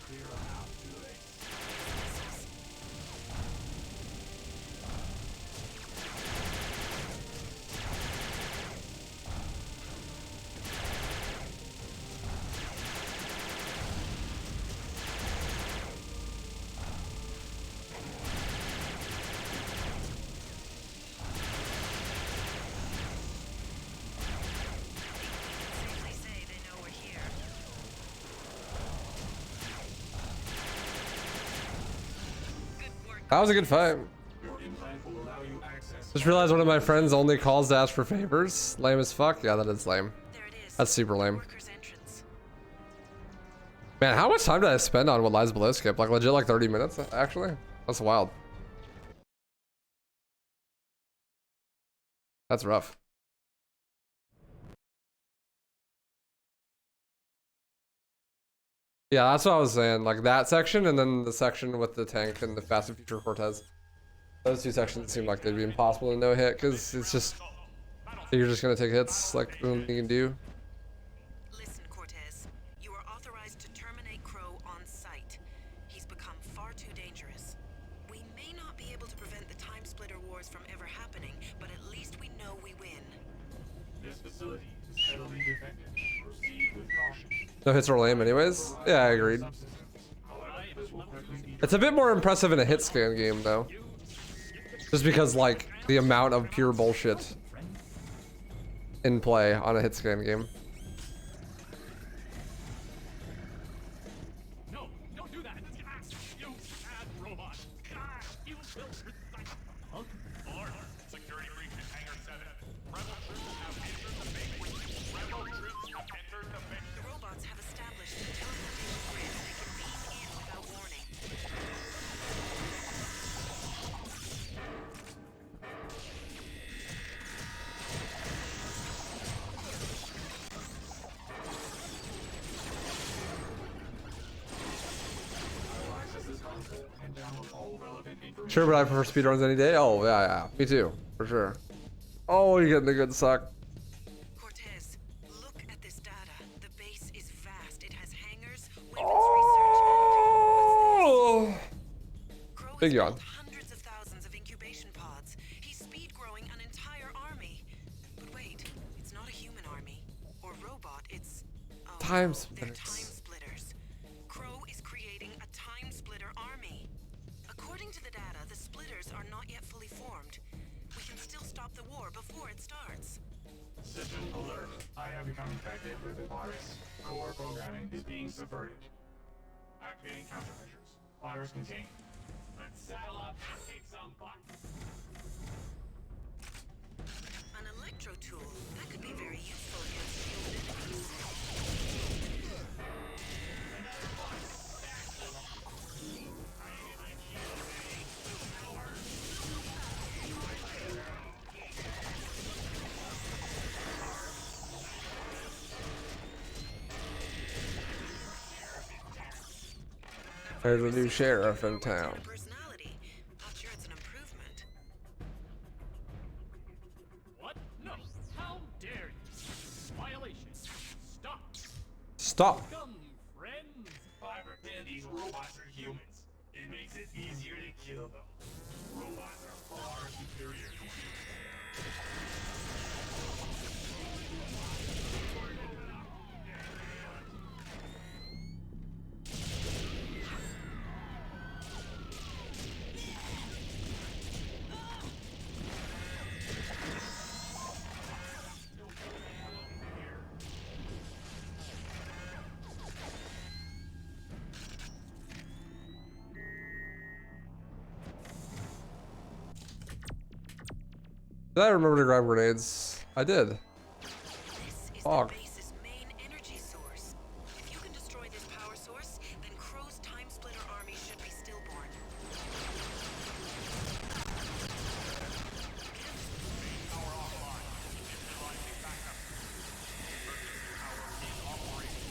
Safely say they know we're here. That was a good fight. Just realized one of my friends only calls to ask for favors. Lame as fuck. Yeah, that is lame. That's super lame. Man, how much time did I spend on What Lies Below skip? Like legit like 30 minutes actually? That's wild. That's rough. Yeah, that's what I was saying. Like that section and then the section with the tank and the Fast and Future Cortez. Those two sections seem like they'd be impossible to no hit because it's just you're just gonna take hits like nothing you can do. Listen, Cortez. You are authorized to terminate Crow on site. He's become far too dangerous. We may not be able to prevent the TimeSplitter wars from ever happening, but at least we know we win. This facility is heavily defended. Proceed with caution. No hits are lame anyways. Yeah, I agreed. It's a bit more impressive in a hit scan game though. Just because like the amount of pure bullshit in play on a hit scan game. No, don't do that. You bad robot. You will punk. Alert. Security breach in Hangar 7. Rebel troops have entered the base. Rebel troops have entered the base. The robots have established a teleportation grid they can beam in without warning. Sure, but I prefer speedruns any day. Oh yeah, yeah, me too, for sure. Oh, you're getting the good suck. Cortez, look at this data. The base is vast. It has hangars, weapons Oh, research, big yawn. hundreds of thousands of incubation pods. He's speed growing an entire army. But wait, it's not a human army or robot. It's they're TimeSplitters. Crow is creating a TimeSplitter army. According to the data, the splitters are not yet fully formed. We can still stop the war before it starts. System alert. I have become infected with the virus. Core programming is being subverted. Activating countermeasures. Virus contained. Let's saddle up and kick some butt. An electro tool. That could be very useful against human enemies. There's a new sheriff in town. Personality. Not sure it's an improvement. What? No. How dare you? Violation. Stop. Stop. Come, friends. I pretend these robots are humans. It makes it easier to kill them. Robots are far superior to humans. Did I remember to grab grenades? I did. This is Fuck. the base's main energy source. If you can destroy this power source, then Crow's time-splitter army should be stillborn. Power offline. Initializing backup. Emergency power being operated.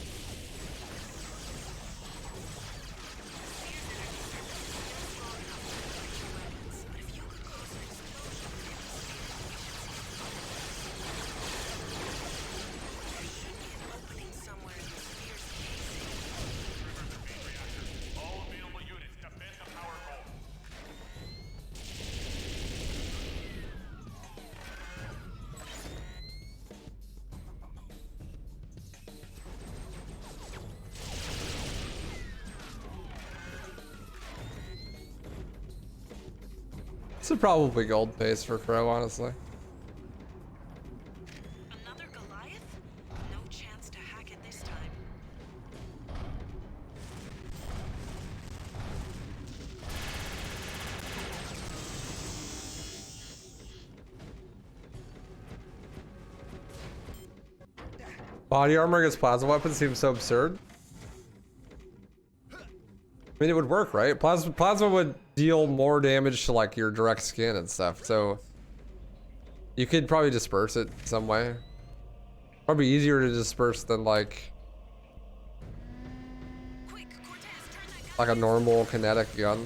But if you could cause an explosion within the there should be an opening somewhere in the sphere's casing. Trigger the feed reactor. All available units defend the power core. This is probably gold pace for Crow, honestly. Another Goliath? No chance to hack it this time. Body armor against plasma weapons seems so absurd. I mean, it would work, right? Plasma would deal more damage to like your direct skin and stuff, so you could probably disperse it some way. Probably easier to disperse than like a normal kinetic gun.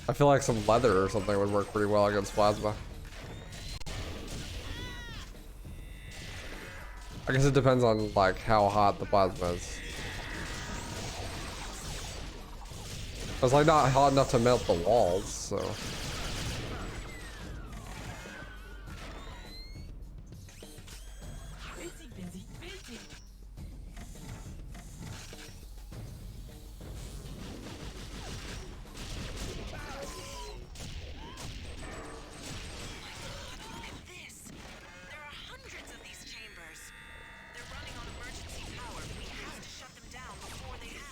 I feel like some leather or something would work pretty well against plasma. I guess it depends on like how hot the plasma is. It's like not hot enough to melt the walls, so. Busy, busy, busy. Look at this! There are hundreds of these chambers. They're running on emergency power. We have to shut them down before they hatch.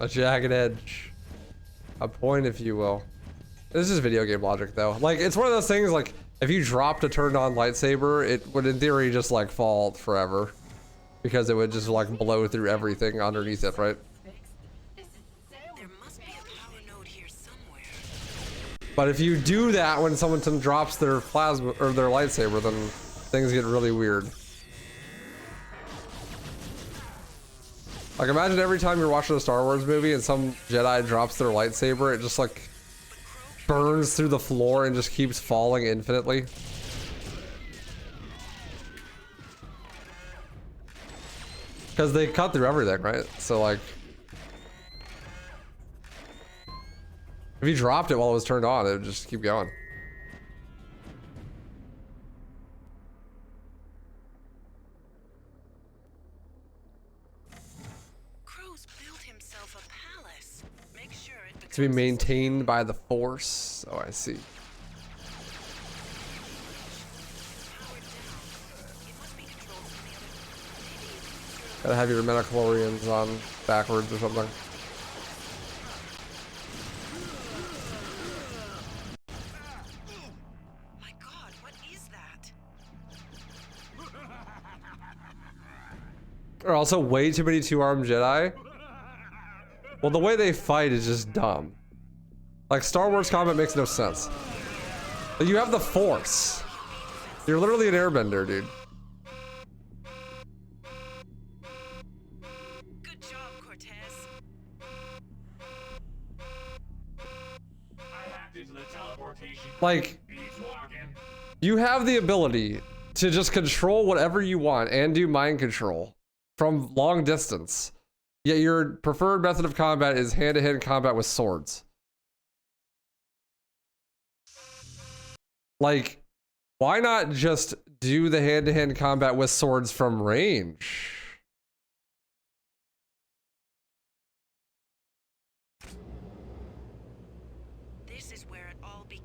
A jagged edge. A point, if you will. This is video game logic, though. Like, it's one of those things, like, if you dropped a turned on lightsaber, it would, in theory, just, like, fall forever. Because it would just, like, blow through everything underneath it, right? There must be a power node here somewhere. But if you do that when someone drops their plasma, or their lightsaber, then things get really weird. Like, imagine every time you're watching a Star Wars movie and some Jedi drops their lightsaber, it just like burns through the floor and just keeps falling infinitely. Because they cut through everything, right? So like, if you dropped it while it was turned on, it would just keep going. To be maintained by the Force. Oh, I see. Gotta have your metachlorians on backwards or something. My God, what is that? There are also way too many two-armed Jedi. Well, the way they fight is just dumb. Like, Star Wars combat makes no sense. But you have the Force. You're literally an airbender, dude. Good job, Cortez. I hacked into the teleportation. Like, He's walking. you have the ability to just control whatever you want and do mind control. from long distance. Yet your preferred method of combat is hand-to-hand combat with swords. Like, why not just do the hand-to-hand combat with swords from range?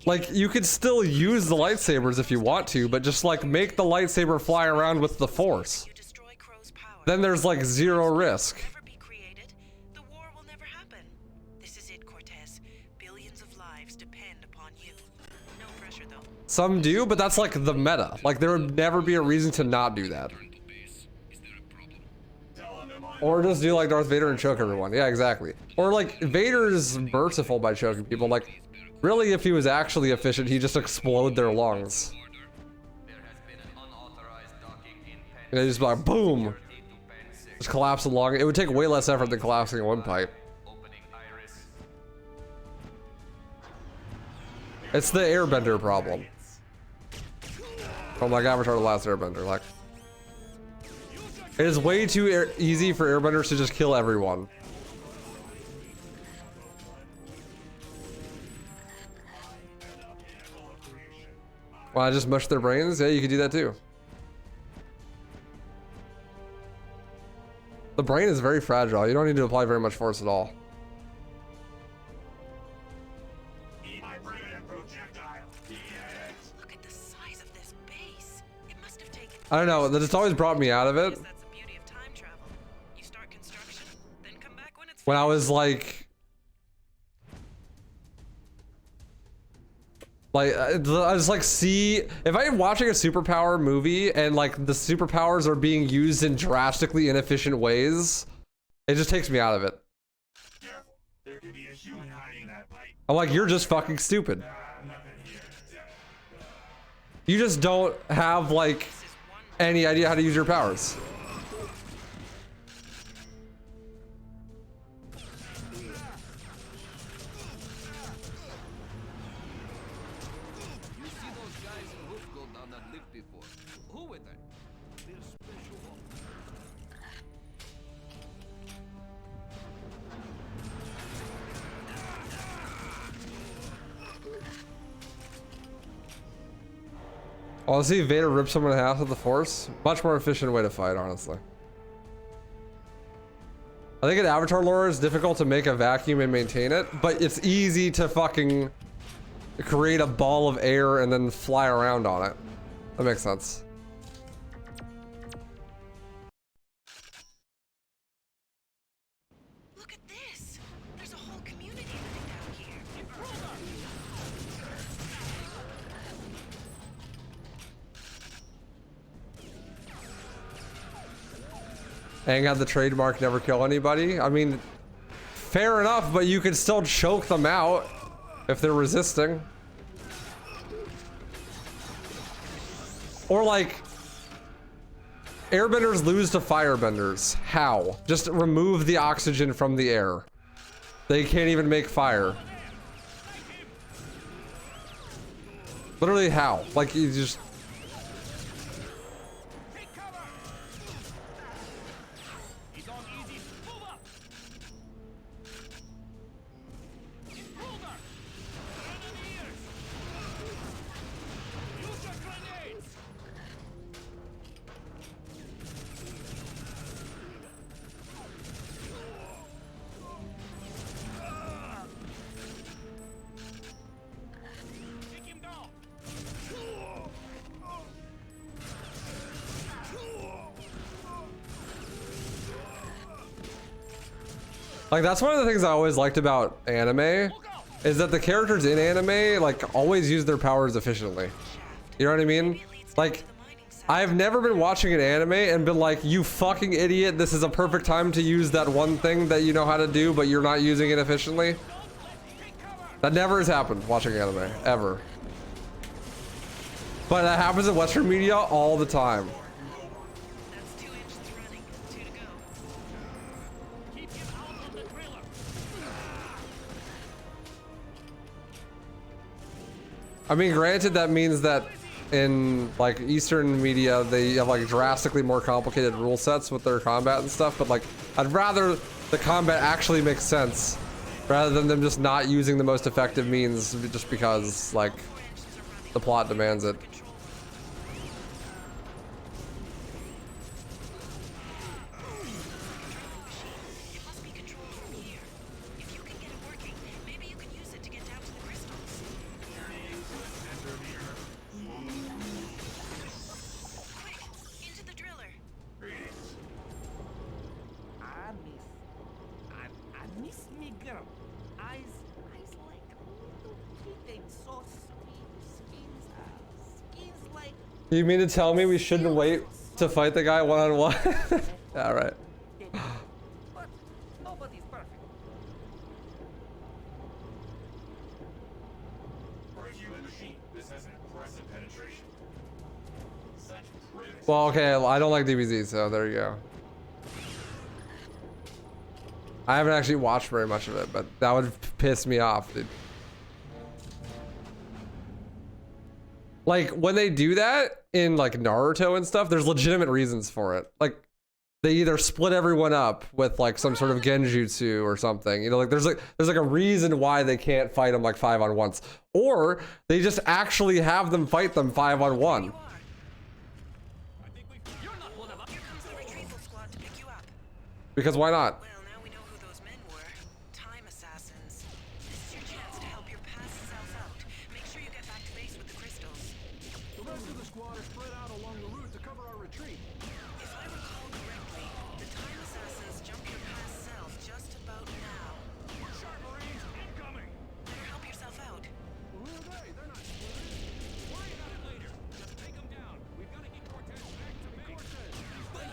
Like, you could still use the lightsabers if you want to, but just like make the lightsaber fly around with the force. Then there's like zero risk. Some do, but that's like the meta. Like, there would never be a reason to not do that. Or just do like Darth Vader and choke everyone. Yeah, exactly. Or like, Vader's merciful by choking people. Like, really, if he was actually efficient, he'd just explode their lungs. And they just be like, boom! Just collapse the lung. It would take way less effort than collapsing a windpipe. It's the airbender problem. From like Avatar: The Last Airbender. Like, it is way too easy for airbenders to just kill everyone. Well, I just mush their brains? Yeah, you could do that too. The brain is very fragile. You don't need to apply very much force at all. I don't know, that just always brought me out of it. When I was like I just like see, if I'm watching a superpower movie and like the superpowers are being used in drastically inefficient ways, it just takes me out of it. I'm like, you're just fucking stupid. You just don't have like any idea how to use your powers. Honestly, Vader rips someone in half with the Force. Much more efficient way to fight, honestly. I think in Avatar lore it's difficult to make a vacuum and maintain it, but it's easy to fucking create a ball of air and then fly around on it. That makes sense. Look at this. There's a whole community living down here. Hang out the trademark, never kill anybody. I mean, fair enough, but you can still choke them out if they're resisting. Or like, airbenders lose to firebenders. How? Just remove the oxygen from the air. They can't even make fire. Literally how? Like, you just... Like, that's one of the things I always liked about anime, is that the characters in anime, like, always use their powers efficiently. You know what I mean? Like, I've never been watching an anime and been like, you fucking idiot, this is a perfect time to use that one thing that you know how to do, but you're not using it efficiently. That never has happened watching anime, ever. But that happens in Western media all the time. I mean, granted, that means that in like Eastern media, they have like drastically more complicated rule sets with their combat and stuff, but like I'd rather the combat actually make sense rather than them just not using the most effective means just because like the plot demands it. I miss me girl. Eyes like little kittens, so sweet. Skins like. You mean to tell me we shouldn't wait to fight the guy one-on-one? All right. But nobody's perfect. For a human machine, this has impressive penetration. Such primitive. Well, okay, I don't like DBZ, so there you go. I haven't actually watched very much of it, but that would piss me off, dude. Like, when they do that in, like, Naruto and stuff, there's legitimate reasons for it. Like, they either split everyone up with, like, some sort of genjutsu or something. You know, like, there's a reason why they can't fight them, like, 5-on-1s. Or they just actually have them fight them 5-on-1. Because why not? Well, now we know who those men were. Time assassins. This is your chance to help your past self out. Make sure you get back to base with the crystals. The rest of the squad is spread out along the route to cover our retreat. If I recall correctly, the time assassins jump your past self just about now. Sharp Marines incoming! Better help yourself out. Who are they? They're not splitters. Worry about it later. Just take them down. We've got to get Cortez back to base. Where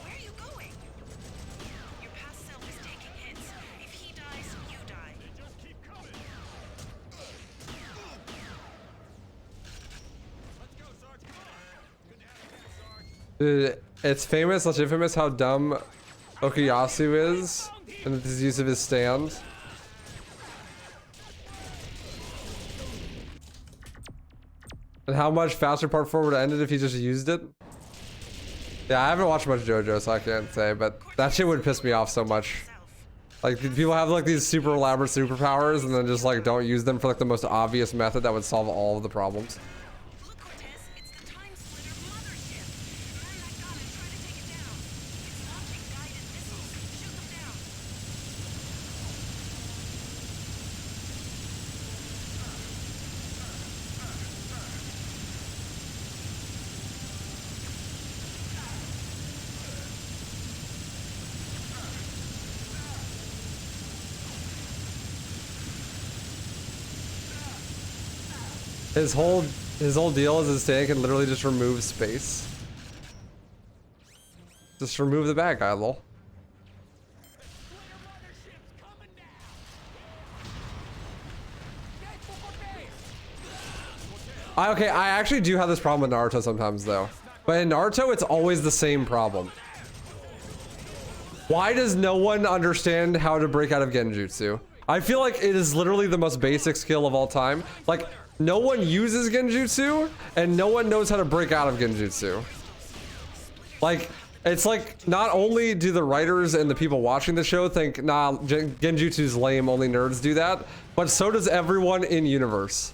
are you going? Your past self is taking hits. If he dies, you die. They just keep coming! Let's go, Sarge. Come on. Good to have you back, Sarge. Dude, it's famous/infamous how dumb Okuyasu is in his use of his stand. And how much faster part 4 would have ended if he just used it. Yeah, I haven't watched much JoJo, so I can't say, but that shit would piss me off so much. Like, people have like these super elaborate superpowers and then just like don't use them for like the most obvious method that would solve all of the problems. Look, Cortez, it's the TimeSplitter mothership. Man that gun and try to take it down. It's launching guided missiles. Shoot them down. His whole deal is his tank can literally just remove space. Just remove the bad guy, lol. Okay, I actually do have this problem with Naruto sometimes though. But in Naruto, it's always the same problem. Why does no one understand how to break out of Genjutsu? I feel like it is literally the most basic skill of all time. Like, no one uses Genjutsu, and no one knows how to break out of Genjutsu. Like, it's like, not only do the writers and the people watching the show think, nah, Genjutsu's lame, only nerds do that, but so does everyone in universe.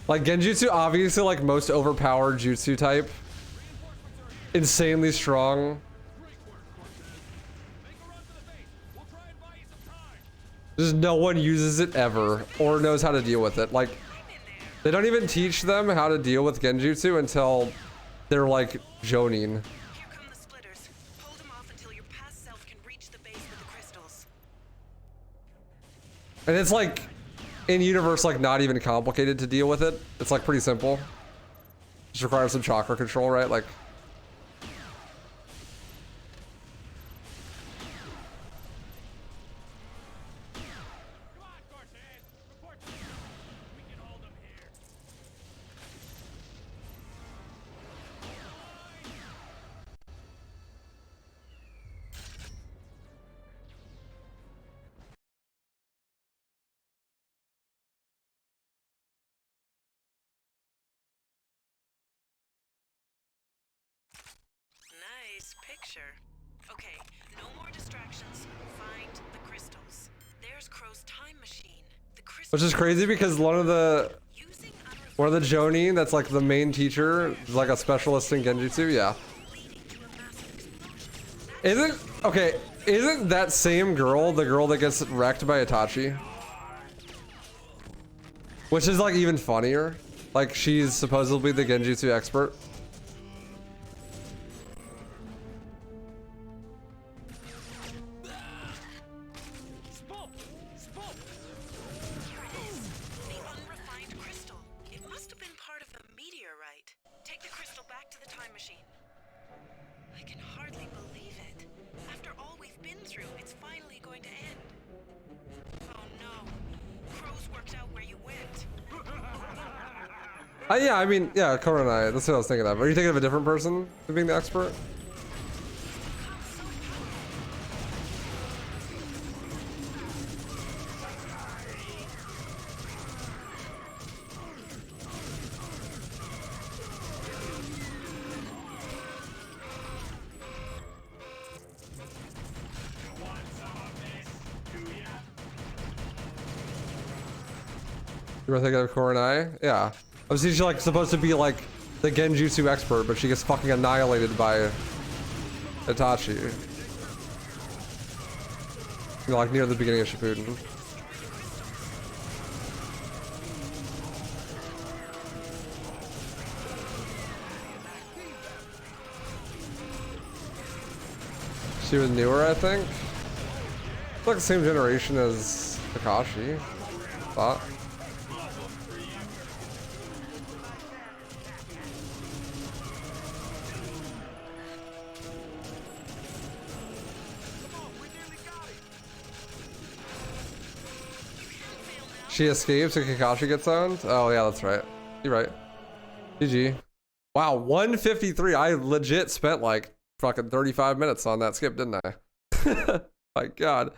Like, Genjutsu, obviously, like most overpowered jutsu type. Insanely strong. Just no one uses it ever or knows how to deal with it. Like, they don't even teach them how to deal with Genjutsu until they're like Jonin. Here come the splitters. Hold them off until your past self can reach the base with the crystals. And it's like, in universe, like not even complicated to deal with it. It's like pretty simple. Just requires some chakra control, right? Like, picture. Okay, no more distractions. Find the crystals. There's Crow's time machine. The crystals. Which is crazy because one of the Jonin that's like the main teacher is like a specialist in Genjutsu. Yeah. Isn't that same girl the girl that gets wrecked by Itachi? Which is like even funnier. Like she's supposedly the Genjutsu expert. Here it is. The unrefined crystal. It must have been part of a meteorite. Take the crystal back to the time machine. I can hardly believe it. After all we've been through, it's finally going to end. Oh no. Crow's worked out where you went. Yeah, I mean, yeah, Koronai. That's what I was thinking of. Are you thinking of a different person to being the expert? You were thinking of Koronai? Yeah. Obviously, she's like supposed to be like the Genjutsu expert, but she gets fucking annihilated by Itachi. You know, like near the beginning of Shippuden. She was newer, I think. It's like the same generation as Kakashi. Thought. She escapes and Kakashi gets owned? Oh yeah, that's right. You're right. GG. Wow, 153. I legit spent like fucking 35 minutes on that skip, didn't I? My god.